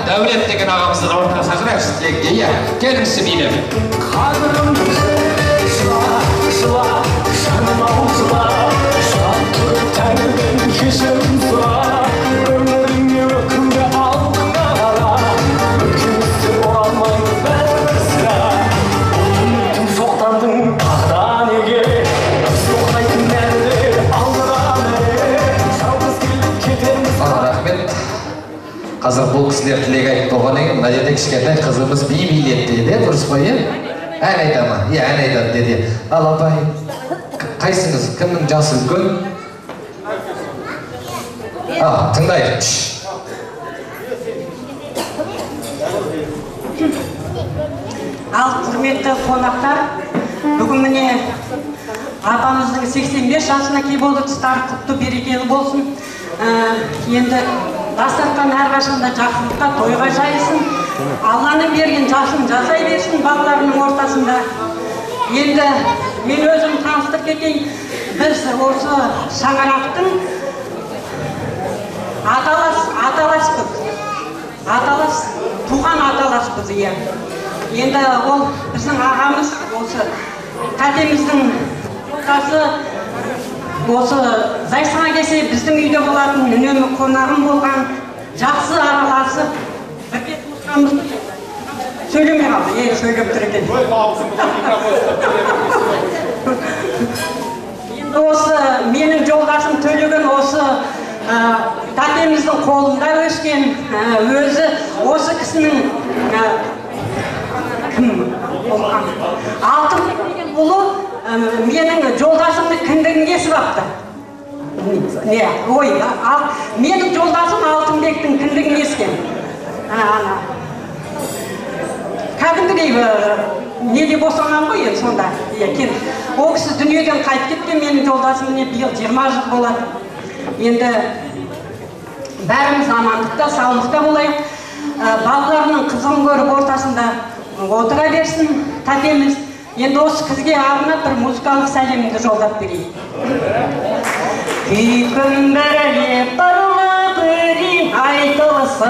Дәулет деген ағамызды ортаға шақырайықшы тілекте, иә, келіңізші билеп. Қазір бұл кісілер тілек айтып болғаннан кейін, мына жерде кішкентай қызымыз би билетті деді, дұрыс па, иә? Ән айта ма? Иә, ән айтады деді. Ал апай, қайсыңыз? Кімнің жасы үлкен? Тыңдайық. Ал құрметті қонақтар, бүгін міне апамыздың 85 жасына келіп отыр, тұстары құтты берекелі болсын. Енді дастархан әрқашанда жақсылыққа, тойға жайылсын. Алланың берген жасын жасай берсін балаларының ортасында. Енді мен өзім таныстырып кетейін. Біз осы шаңырақтың аталаспыз. Туған аталаспыз, иә. Енді ол біздің ағамыз, осы тәтеміздің жолдасы, осы Зайсанға келсе біздің үйде болатын, үнемі қонағым болған, жақсы араласып, бірге туысқанбыз. Сөйлемей қалды, сөйлеп тұр екен. Енді осы менің жолдасым Төлеген осы тәтеміздің қолында өскен, өзі осы кісінің кім болған? Алтын деген ұлы менің жолдасымды кіндігін кесіп апты. Менің жолдасым Алтынбектің кіндігін кескен. Кәдімгідей неде босанған ғой енді сонда. Ол кісі дүниеден қайтып кеткен, менің жолдасым биыл 20 жыл болады. Енді бәріміз амандықта, саулықта болайық. Балаларының қызығын көріп ортасында отыра берсін тәтеміз. Енді осы қызге арнап бір музыкалық сәлемімді жолдап берейін. Күйкім бірлеп барлық өрен айтылсын,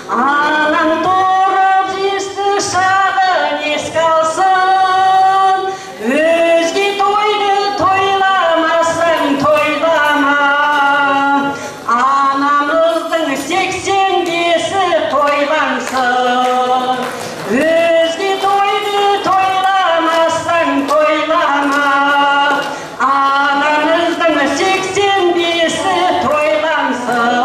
анам тұрып жесті шағын еске алсын. Өзге тойды тойламасың тойлама, анамыздың 85-і тойлансын. Өзге тойды тойламасың тойлама, анамыздың 85-і тойлансын.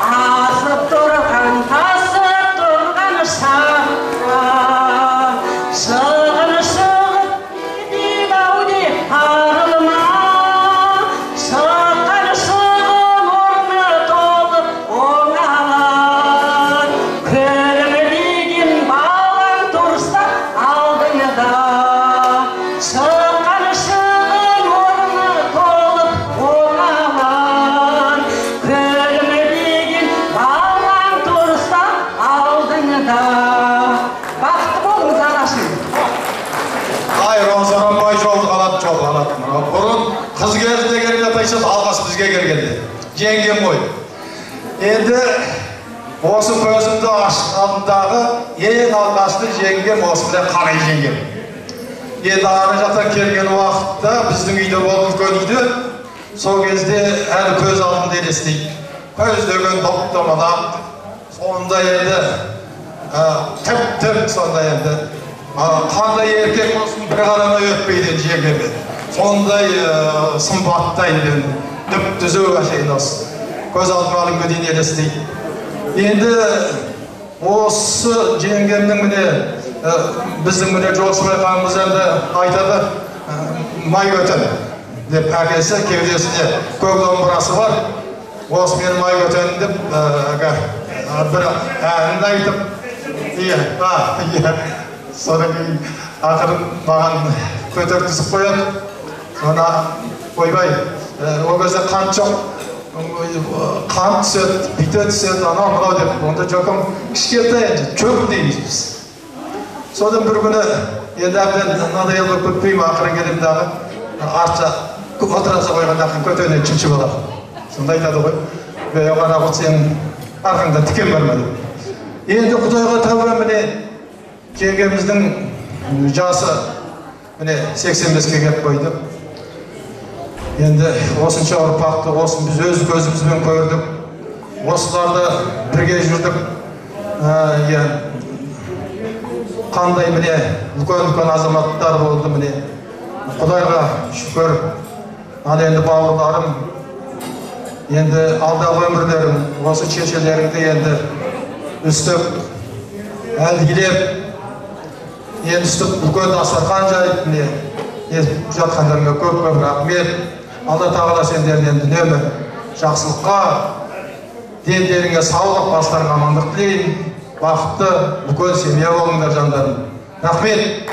Асып тұрған, тасып тұрған шаққа, шығын шығып кетеді ау деп арылма. Шыққан шығын орны толып оңалар. Күлімдеген балаң тұрса алдыңда. Шыққан шығын орны толып оңалар. Күлімдеген балаң тұрса алдыңда. Бақытты болыңыз анашым. Розаранбай жолды қалады. Бұрын қыз кезінде келіп жатайсыз, алғаш бізге келгенде. Жеңгем ғой. Енді осы көзімді ашық алдындағы ең алғашқы жеңгем осы біле қарай жеңгем. Енді ары жақтан келген уақытта біздің үйде болып үлкен үйде, сол кезде әлі көз алдында елестейді. Көз деген доптамада, сонда енді тіп сонда енді қандай еркек болсын бір қарамай өтпейді жеңгеме. Сондай сымбаттайды, түп-түзу әшейін осы. Көз алдыма әлі дейін елестейді. Енді осы жеңгемнің міне біздің міне Жолшыбай ханымыз енді айтады, май көтен деп әкесі кеудесінде көк домбырасы бар. Осы менің май көтенім деп бір әнін айтып, содан кейін ақырын маған көтергізіп қояды. Соны ойбай, ол кезде қант жоқ, қант түседі, бүйте түседі, анау мынау деп, онда жоқым кішкентай енді чөп дейміз біз. Содан бір күні енді әбден надоел болып кетпеймін, ақырын келем дағы артша отыраса қойғанда көтенен үшінші болады. Сонда айтады ғой, оған ақыл сенің арқаңда тікен бар ма деп. Енді Құдайға тәуба, міне жеңгеміздің жасы міне 85-ке келіп қойды. Енді осынша ұрпақты, осын біз өз көзімізбен көрдік. Осыларды бірге жүрдік. Қандай міне үлкен азаматтар болды міне. Құдайға шүкір. Ал енді бауырларым, енді алдағы өмірлерім, осы шешелеріңді енді үстіп, әлдилеп, енді үстіп үлкен дастархан жайып, міне жатқандарыңа көп рахмет. Алла тағала сендерді енді үнемі жақсылыққа, дендеріңе саулық, бастарыңа амандық тілейін. Бақытты, үлкен семья болыңдар жандарым. Рахмет.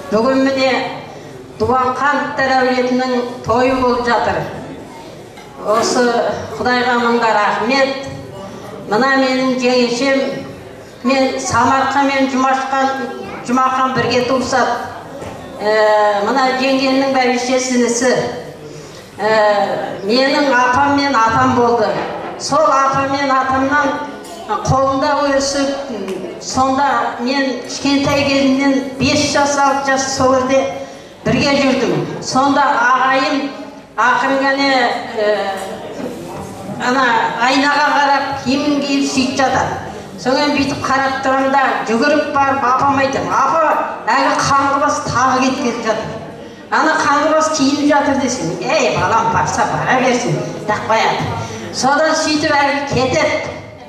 Бүгін міне Дуанқановтар әулетінің тойы болып жатыр. Осы Құдайға мыңға рахмет. Мына менің жеңешем, мен Самарқан мен Жұмақан бірге туысады. Мына жеңгеннің бәйбішесінісі. Менің апам мен атам болды. Сол апам мен атамнан қолында өсіп, сонда мен кішкентай кезімнен 5 жас, 6 жас сол жерде бірге жүрдім. Сонда ағайым ақырын айнаға қарап, киімін киіп сөйтіп жатады. Соңын бүйтіп қарап тұрамда жүгіріп барып апам айтам, апа, әлі қаңғыбас тағы кеткеліп жатыр. Ана қаңғыбас киініп жатыр десем, ей балам барса бара берсін, тақпаяды. Содан сөйтіп әлі кетеді,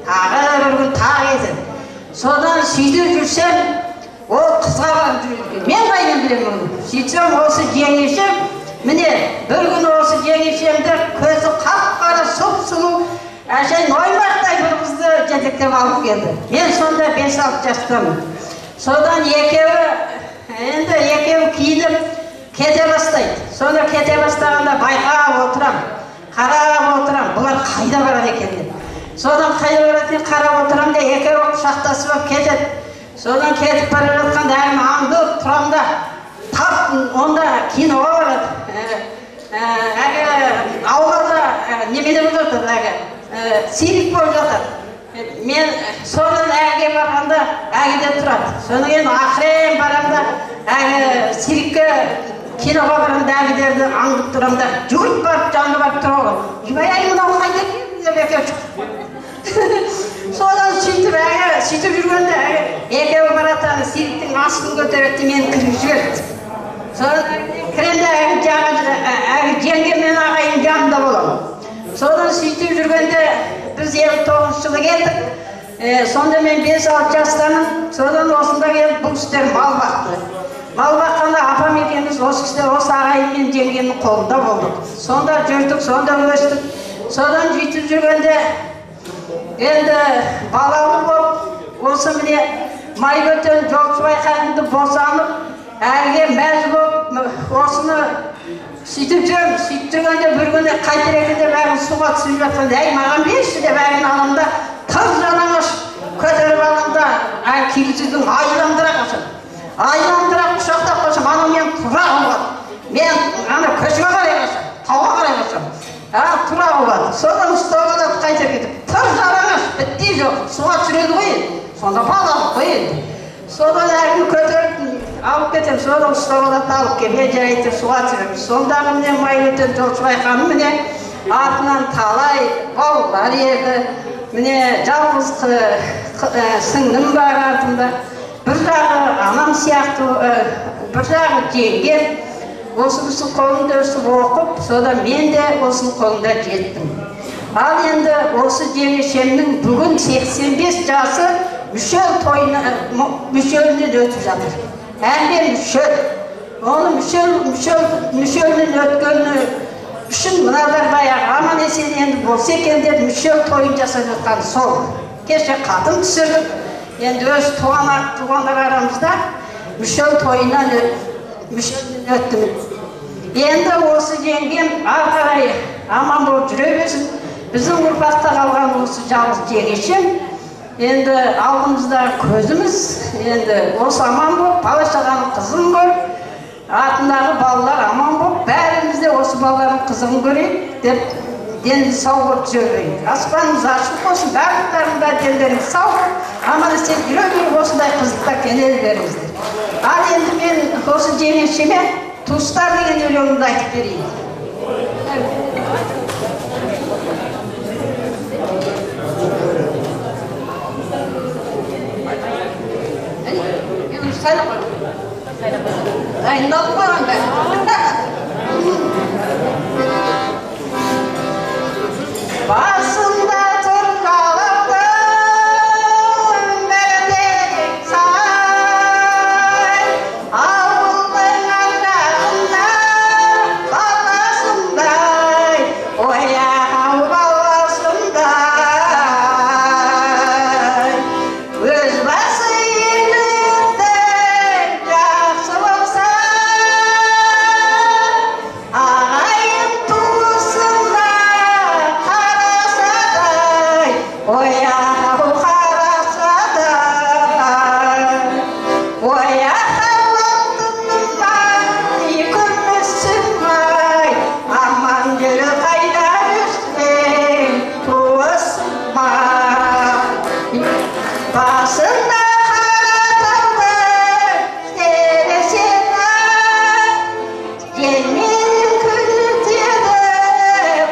тағы бір күн тағы кетеді. Содан сөйтіп жүрсем, ол қызға барып жүреді. Мен қайдан білемін оны. Сөйтсем осы жеңешем, міне бір күн осы жеңешемді көзі қап-қара сұп-сұлу әшейін оймақтай бір қызды жетектеп алып келді. Мен сонда 5-6 жастамын. Содан екеуі киініп кете бастайды. Сонда кете бастағанда байқап отырам, қарап отырам, бұлар қайда барады екен деп. Содан қайда барады екен қарап отырам да екеуі құшақтасып кетеді. Содан кетіп бара жатқанда әлім аңдып тұрамда тап онда киноға барады. Аулада немене болып жатыр, сирик болып жатыр. Мен содан әге барғанда әгеде тұрады. Содан кейін ақырын барамда сирикке киноға барамда әгедерді аңдып тұрамда жүгіріп барып жанына барып тұра ғой. Жібай мынау қайда деп екеуі шықты. Содан сөйтіп жүргенде екеуі барады, сириктің астын көтереді, мені кіріп жіберді. Содан кіренде жеңгем мен ағайым жанында боламын. Содан сөйтіп жүргенде біз 59 жылы келдік. Сонда мен 5-6 жастамын. Содан осында келіп бұл кісілер мал бақты. Мал баққанда апам екеуміз осы кісілер осы ағайым мен жеңгемнің қолында болдық. Сонда жүрдік, сонда өстік. Содан сөйтіп жүргенде енді балалы болып, осы міне Майбөтен Жолшыбай ханымды босанып, әлге мәз болып, осыны сөйтіп жүрмін. Сөйтіп жүргенде бір күні қайтеректі деп әгін суға түсіп жатқанда, әй маған берші деп әгін алымда тыр жалаңаш көтеріп алымда кигізудің айламдыра қашым. Айламдыра құшақтап қашым, ана мен тұра қылғады. Мен ана көшіге қарай қашым, тауға қарай қашым. Тұра қылғады. Содан ұстауға да қайтып кетіп, тыр жалаңаш бітті жоқ, суға түсіреді ғой енді. Сонда балалық қой енді. Содан әгін көтеріп алып кетем, содан ұстауға алып келе жайды суға түсіріп. Сондағы міне Майбөтен Жолшыбай ханым міне артынан талай балалар еді. Міне жалғыз сіңлім бар артында. Бір жағы анам сияқты, бір жағы жеңгем. Осы кісінің қолында өсіп оқып, содан мен де осының қолында жеттім. Ал енді осы жеңешемнің бүгін 85 жасы мүшелінен өтіп жатыр. Әлде мүшел. Оны мүшелінен өткені үшін мынадар баяғы аман есен енді болса екен деп мүшел тойын жасап жатқан сол. Кеше қатын түсіріп, енді өз туғандар арамызда мүшел тойынан өттім. Енді осы жеңгем ары қарай аман болып жүре берсін. Біздің ұрпақта қалған осы жалғыз жеңешем. Енді алдымызда көзіміз, енді осы аман болып, бала-шағаның қызын көріп, артындағы балалар аман болып, бәріміз де осы балалардың қызығын көрейік деп денді сау болып жүре берейік. Аспанымыз ашық болсын, барлықтарың да дендеріңіз сау болып, аман есен жүре беріп, осындай қызықта кенел беріңіздер. Ал енді мен осы жеңешеме туыстар деген өлеңімді айтып берейін. Дайындалып қойған бәрі. Басында тұр қалаудың мәлімдеген сай, ауылдың арқасында баласындай, ояу баласындай. Өз басы ерліктің жақсы болса, ағайын туысына қарасадай, ояу қарасадай. Ояу алтынымай, күмісімай, аман жүрі қайда жүрсең, туысымай. Басында қаратаудың терезесі, желмен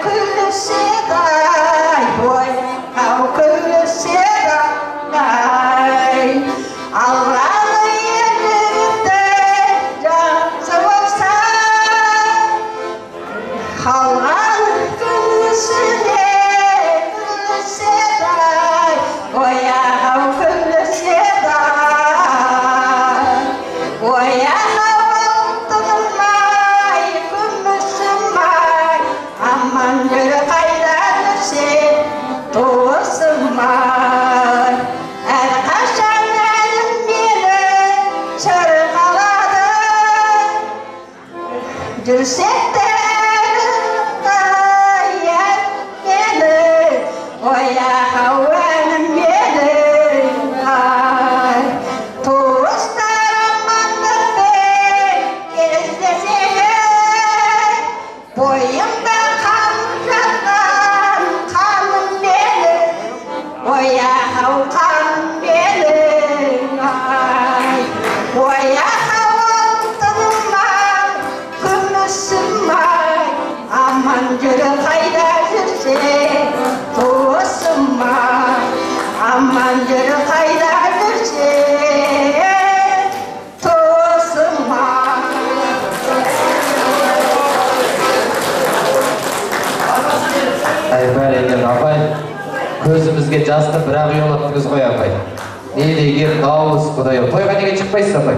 күліседі-ай, ояу күліседі-ай. Алғаны ерліктің жақсы болса, қалған күлісіне күліседі-ай, ояу күліседі-ай. Ояу алтынымай, күмісімай, аман жүрі қайда жүрсең, туысымай. Әрқашан әлім мені шырқалады, жүрсектер мені, ояу әлім мені, ай. Туыстар амандықпен кездеседі, бойымда қалып жатқан қаным менің, ояу қаным менің, ай. Ояу алтынымай, күмісімай, аман жүрі қайда жүрсең, туысымай. Аман жүрі қайда жүрсең, туысымай. Бәрекелді апай, көзімізге жасты бірақ ұялаттыңыз ғой апай. Не деген дауыс құдай. Тойға неге шықпайсыз апай?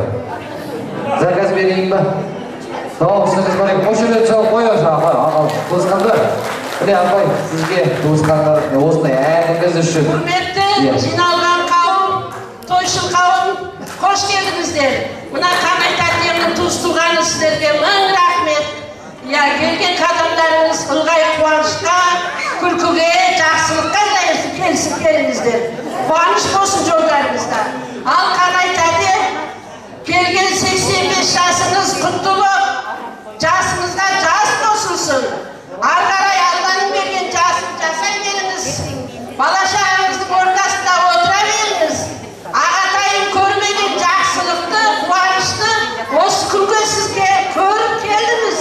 Заказ берейін ба? Дауысыңыз бар екен. Осы жерден шығып қойыңыз апай. Туысқандар. Міне апай, сізге туысқандар осындай әніңіз үшін. Құрметті жиналған қауым, тойшыл қауым, қош келдіңіздер. Мына Қанай тәтемнің туыс-туғаны сіздерге мың рахмет. Келген қадамдарыңыз ылғай қуанышқа, күлкіге, жақсылыққа келісіп келіңіздер. Қуаныш болсын жолдарыңызда. Ал Қанай тәте, келген 85 жасыңыз құттылық, жасыңызға жас қосылсын. Ары қарай Алланың берген жасын жасай беріңіз. Бала-шағаңыздың ортасында отыра беріңіз. Ағатайым көрмеген жақсылықты, қуанышты осы күнге сізге көріп келдіңіз.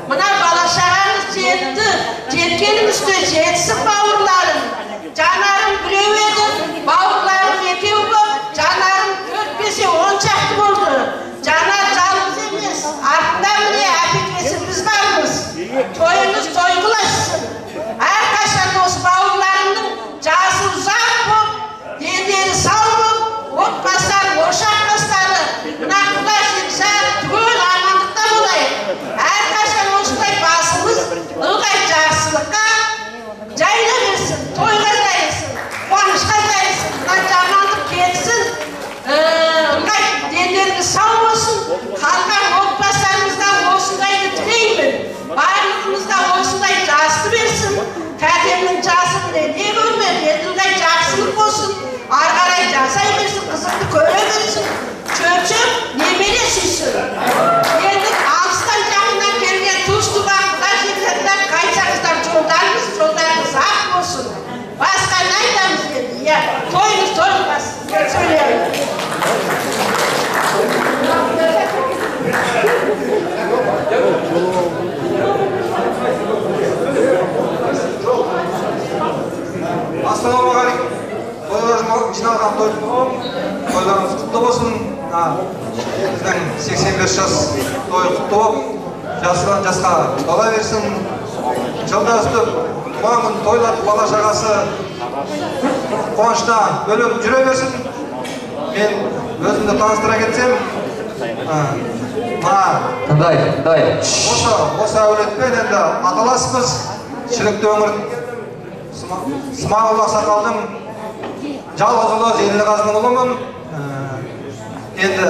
Мына бала-шағаңыз жетті, жеткенімізде жетсін бауырларым. Жанарым біреу еді, бауырларым екеу боп, жанарым 4-5-10 шақты болды. Жанар жалғыз емес, артында міне әпекесі біз бармыз. Тойыңыз той қыласың. Әрқашан осы 85 жас тойы құтты болып, жасынан жасқа тола берсін. Жылда өстіп, туған күн тойлап, бала шағасы қуанышта бөліп жүре берсін. Мен өзімді таныстыра кетсем, осы әулетпен енді аталаспыз. Шілікті өңір Смағұл Ақсақалдың жалғыз ұлы Зейнелғазының ұлымын. Енді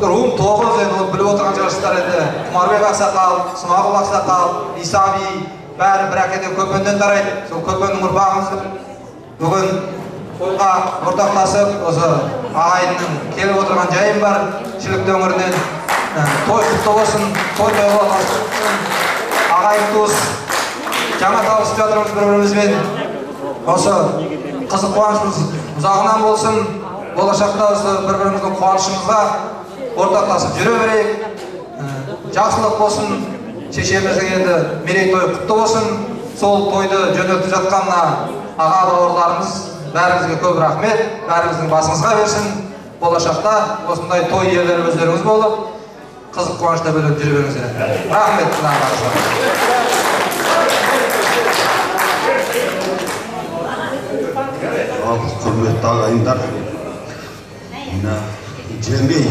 руым 9 енді біліп отырған шығарсыздар енді Құмарбек Ақсақал, Смағұл Ақсақал, Исаби бәрі бір әкеде көпенден тарайды. Сол көпеннің ұрпағымызды бүгін тойға ортақтасып, осы ағайынның келіп отырған жайым бар Шілікті өңірінен. Той құтты болсын, той тойға ағайын туыс жаңа табысып жатырмыз бір-бірімізбен. Осы қызық қуанышымыз ұзағынан болсын, болашақта осы бір-біріміздің қуанышымызға ортақтасып жүре берейік. Жақсылық болсын, шешеміздің енді мерейтойы құтты болсын. Сол тойды жөнелтіп жатқанына аға бауырларымыз бәріңізге көп рахмет, бәріңіздің басыңызға берсін. Болашақта осындай той иелері өздеріңіз болып, қызық қуанышта бөліп жүре беріңіздер. Рахмет. Құрметті ағайындар, жеңгей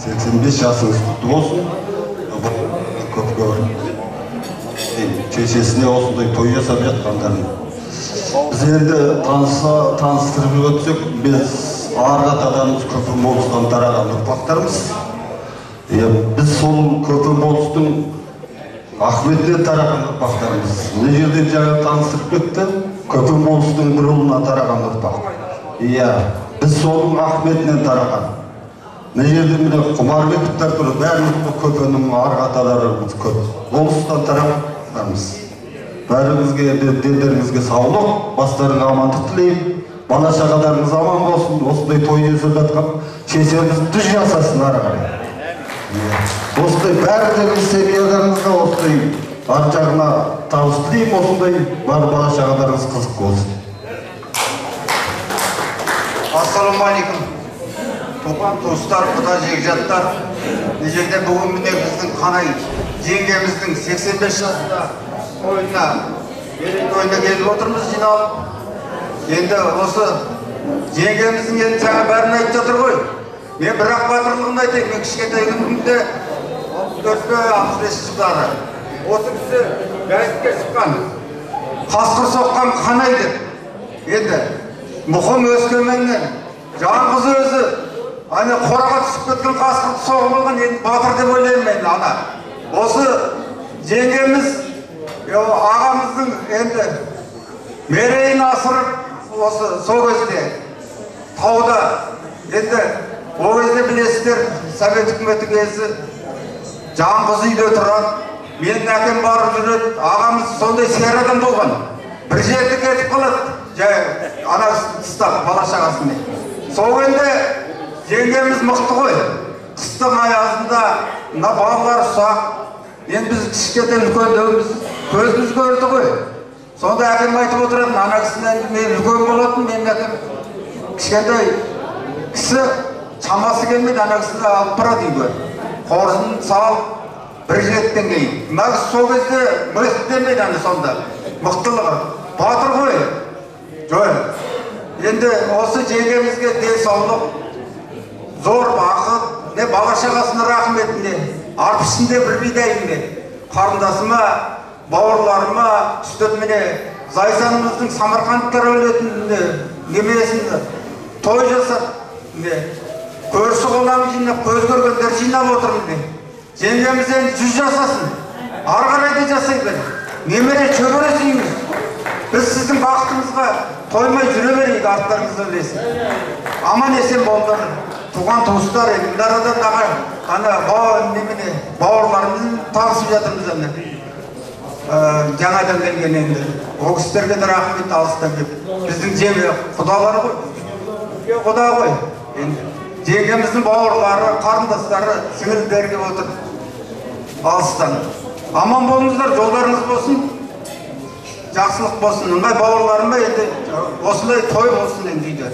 85 жасыңыз құтты болсын. Көпке шешесіне осындай той жасап жатқандарын біз енді таныстырып өтсек, біз арғы атадарымыз Көпен болыстан тараған ұрпақтармыз. Біз сол Көпен болыстың Ахметінен тараған ұрпақтарымыз. Мына жерде жаңа таныстырып кетті, Көпен болыстың бір ұлына тараған ұрпақ. Біз соның Ахметінен тараған. Мына жерде міне Құмарбековтар тұр, бәріміз Көпеннің арғы аталарымыз көп. Болыстан тарағанымыз. Бәрімізге, дендеріңізге саулық, бастарыңа амандық тілеймін. Бала шағаларыңыз аман болсын, осындай той жасап жатқан шешеміз дүз жасасын ары қарай. Осындай бәріндегі семьяларыңызға осындай ар жағына табыс тілеймін, осындай бала шағаларыңыз қызық болсын. Ассалаумағалейкум. Туған туыстар, құда жекжаттар. Бұл жерде бүгін міне біздің қанай жеңгеміздің 85 жасында тойына келіп отырмыз жиналып. Енді осы жеңгеміздің енді жаңа бәрін айтып жатыр ғой. Мен бірақ батырлығын айтайын, мен кішкентай күнімде 64-65 жылдары. Осы кісі газетке шыққан, қасқыр соққан қанай деп. Енді мұқым Өскеменнен жалғыз өзі қораға түсіп кеткен қасқырды соғып алған, енді батыр деп ойлаймын мен. Осы жеңгеміз ағамыздың енді мерейін асырып, осы сол кезде тауда, енді ол кезде білесіздер, Совет үкіметі кезі жалғыз үйде тұрады. Менің әкем барып жүреді, ағамыз сондай сер адам болған. Бір жерді кетіп қалады, ана тыстап бала шағасымен. Сол кезде жеңгеміз мықты ғой. Қыстың аязында мына балалар ұсақ. Енді біз кішкентай үлкендеуміз, көзіміз көрді ғой. Сонда әкем айтып отыратын, ана кісінен мен үлкен болатын, менің әкем кішкентай кісі шамасы келмейді, ана кісіні алып барады үйге. Қоржын салып, бір жеттен кейін. Мына кісі сол кезде мықты демейді ана сонда. Мықтылығы. Батыр ғой. Жой. Енді осы жеңгемізге денсаулық, зор бақыт, бала шағасына рахметіне, арпышында бір бидайымне, қарындасыма, бауырларыма, үстіп міне, Зайсанымыздың Самарқандтар өлетін немесінде той жасап, көрші қоламы жинап, көз көргендер жинап отырмын. Жеңгеміз енді 100 жасасын, ары қарай да жасайды. Немере шөбере сүйіңіз. Біз сіздің бақытыңызға тоймай жүре берейік, арттарыңызды білесін. Аман есен болыңдар. Туған туыстар, мұндарадан бауырларымызды танысып жатырмыз. Жаңадан келген енді. Ол кісілерге де рахмет алыстан кеп. Біздің жеңге құдалары ғой. Құда ғой. Жеңгеміздің бауырлары, қарындастары, сіңілдері кеп отыр. Алыстан. Аман болыңыздар, жолдарыңыз болсын. Жақсылық болсын. Мұндай бауырларыма енді осындай той болсын енді үйде.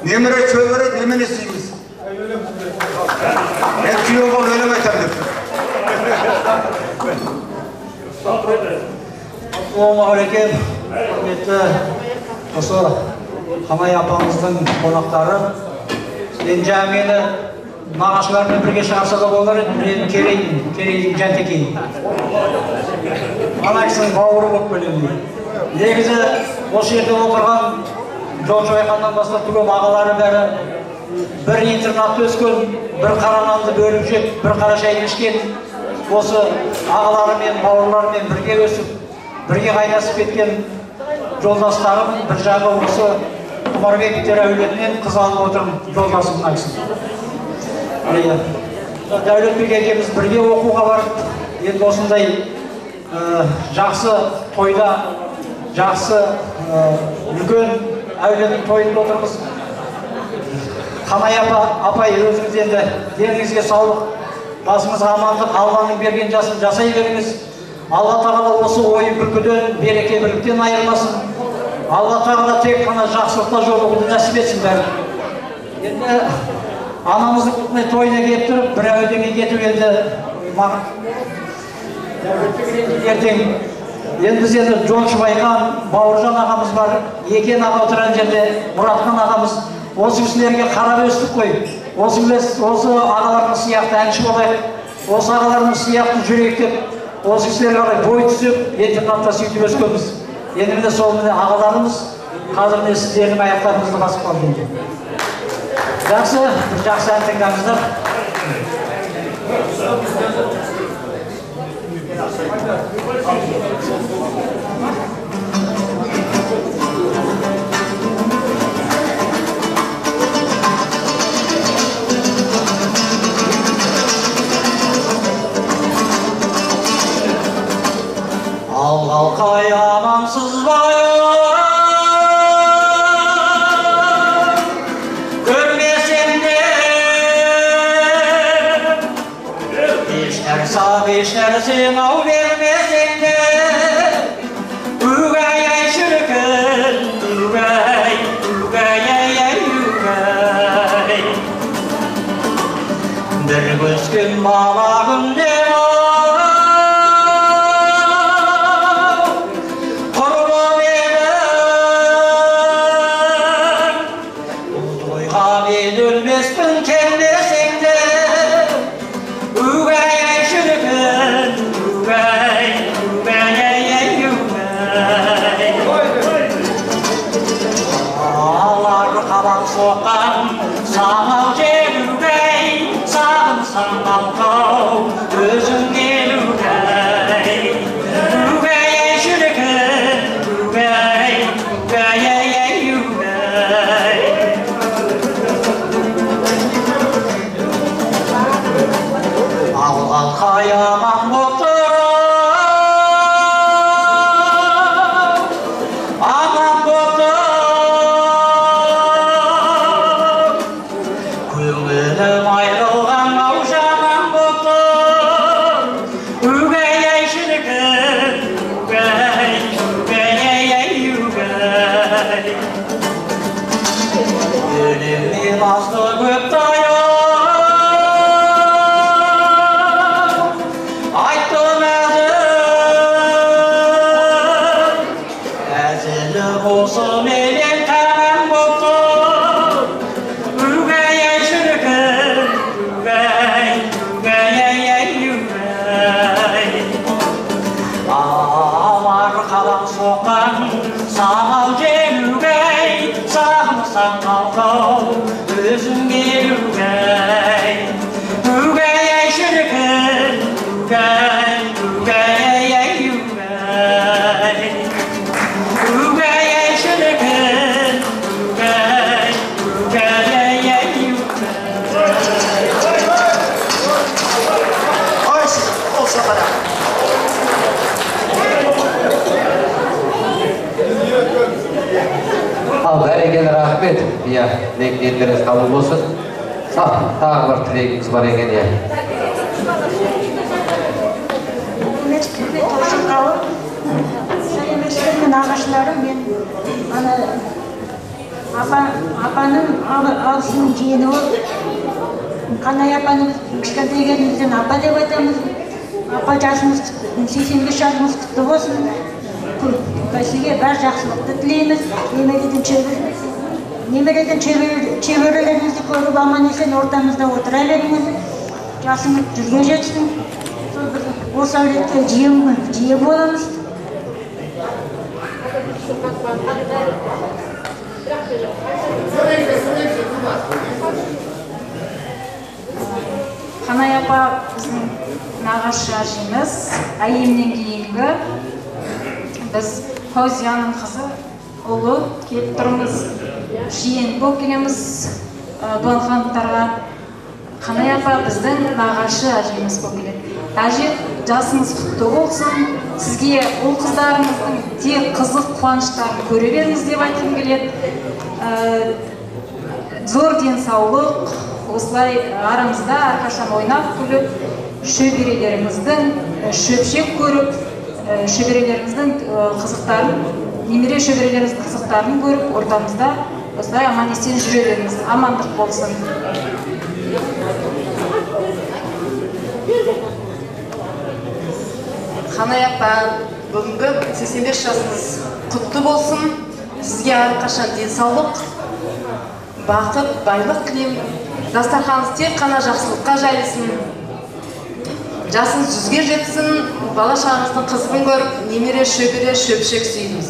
Немере шөбере немене сүйіміз. Ben kuyov ol öyle aytам деп. Assalamualaikum. Құрметті осы Қамай апамыздың қонақтары. Енді жаңа мені нағашылармен бірге шығарса да болар еді, мен Керейдің Жантекей. Ана кісінің бауыры болып келемін. Негізі осы жерде отырған Жол Шойқаннан бастап тұрған ағалары бәрі бір интернатта өскен, бір қара нанды бөліп жеп, бір қара шай ішкен, осы ағаларымен, бауырларымен бірге өсіп, бірге қайнасып кеткен жолдастарым, бір жағы осы Құмарбековтер әулетінен қыз алып отырмын, жолдасым мына кісі. Дәулетбек екеуміз бірге оқуға барып, енді осындай жақсы тойда, жақсы үлкен әулеттің тойында отырмыз. Қамай апай, өзіңіз енді деніңізге саулық, басыңызға амандық, Алланың берген жасын жасай беріңіз. Алла тағала осы ойын күлкіден, береке бірліктен айырмасын. Алла тағала тек қана жақсылықта жолығуды нәсіп етсін бәрі. Енді анамыздың тойына келіп тұрып, бір әудеме кетіп енді ертең. Енді біз енді Жол Шойқан, Бауыржан ағамыз бар, Екен аға отырған жерде Мұратхан ағамыз. Осы кісілерге қарап өстік қой. Осы ағаларымыз сияқты әнші болайық, осы ағаларымыз сияқты жүрейік деп, осы кісілерге қарай бой түсіп, интернатта сөйтіп өскенбіз. Енді міне сол міне ағаларымыз, қазір міне сіздердің аяқтарыңызды басып қалды. Жақсы, бір жақсы ән тыңдаңыздар. Алғалқай амансыз байым, көрмесем де еш нәрсен ау бермесем де, үгәй әй шіркін, үгәй әй үгәй. Бір көскен балағым де Рахмет, ниеттеріңіз қабыл болсын. Тағы бір тілегіңіз бар екен, Сәлеметсіздер мен ағашыларым, мен апаның алысының жиені болып, Қанай апаны кішкентай кезімізден апа деп айтамыз. Апа жасымыз 85 жасымыз құтты болсын. Көсіге бар жақсылықты тілейміз. Немереден шеберлеріңізді көріп аман есен ортамызда отыра беріңіз. Жасыңыз жүзге жетсін. Осы әулетке жиі боламыз. Қанай апа біздің нағашы әжеміз, әйемнен кейінгі біз Фаузияның қызы, ұлы келіп тұрмыз, жиен болып келеміз дуанхандықтарға. Қанай апа біздің нағашы әжеміз болып келеді. Әже, жасыңыз құтты болсын, сізге ұл қыздарыңыздың тек қызық қуаныштарын көре беріңіз деп айтқым келеді. Зор денсаулық, осылай арамызда әрқашан ойнап күліп, шөберелеріңіздің шөпшек көріп, шөберелеріңіздің қызықтарын, немере шөберелеріңіздің қызықтарын көріп, ортамызда осылай аман есен жүре беріңіз. Амандық болсын. Қанай апа, бүгінгі 85 жасыңыз құтты болсын. Сізге әрқашан денсаулық, бақыт, байлық тілеймін. Дастарханыңыз тек қана жақсылыққа жайылсын. Жасыңыз 100-ге жетсін, бала шағаңыздың қызығын көріп, немере шөбере шөпшек сүйіңіз.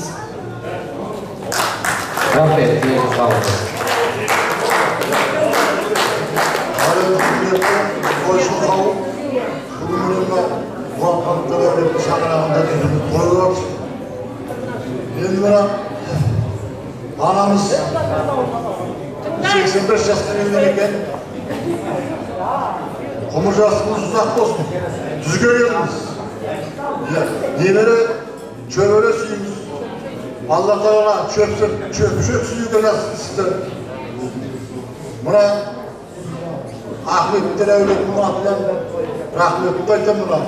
Рахмет, дейін қалыңыз. Қойшыл қауым, бүгінгі дуанхандықтарға шақырағында жүріп қойып отыр. Енді бірақ анамыз 85 жасқа келген екен. Ғұмыр жасыңыз ұзақ болсын. 100-ге келіңіз. Немере шөбере сүйіңіз. Алла тағала шөпшек сүюге жазсын сіздер. Мына Ахметтер әулетінің атынан рахметімді айтамын мына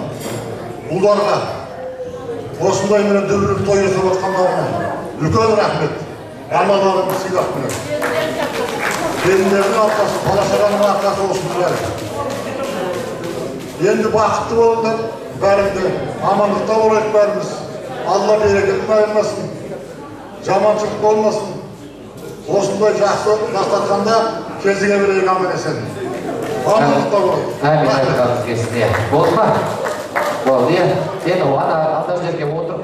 ұлдарға. Осындай мені дүбірлік той жасап жатқандарына үлкен рахмет. Армандарыңды сыйлап міне. Келіндердің арқасы, бала-шағаның арқасы осының бәрі. Енді бақытты болыңдар, бәріңді амандықта болайық бәріміз. Алла берекетін айырмасын, жаманшылық болмасын. Осындай жақсы дастарханда кезіңе берейік аман есен. Амандықта болайық. Әмин айтқаныңыз келсін. Болды ма? Болды, енді оған адам жерге отырып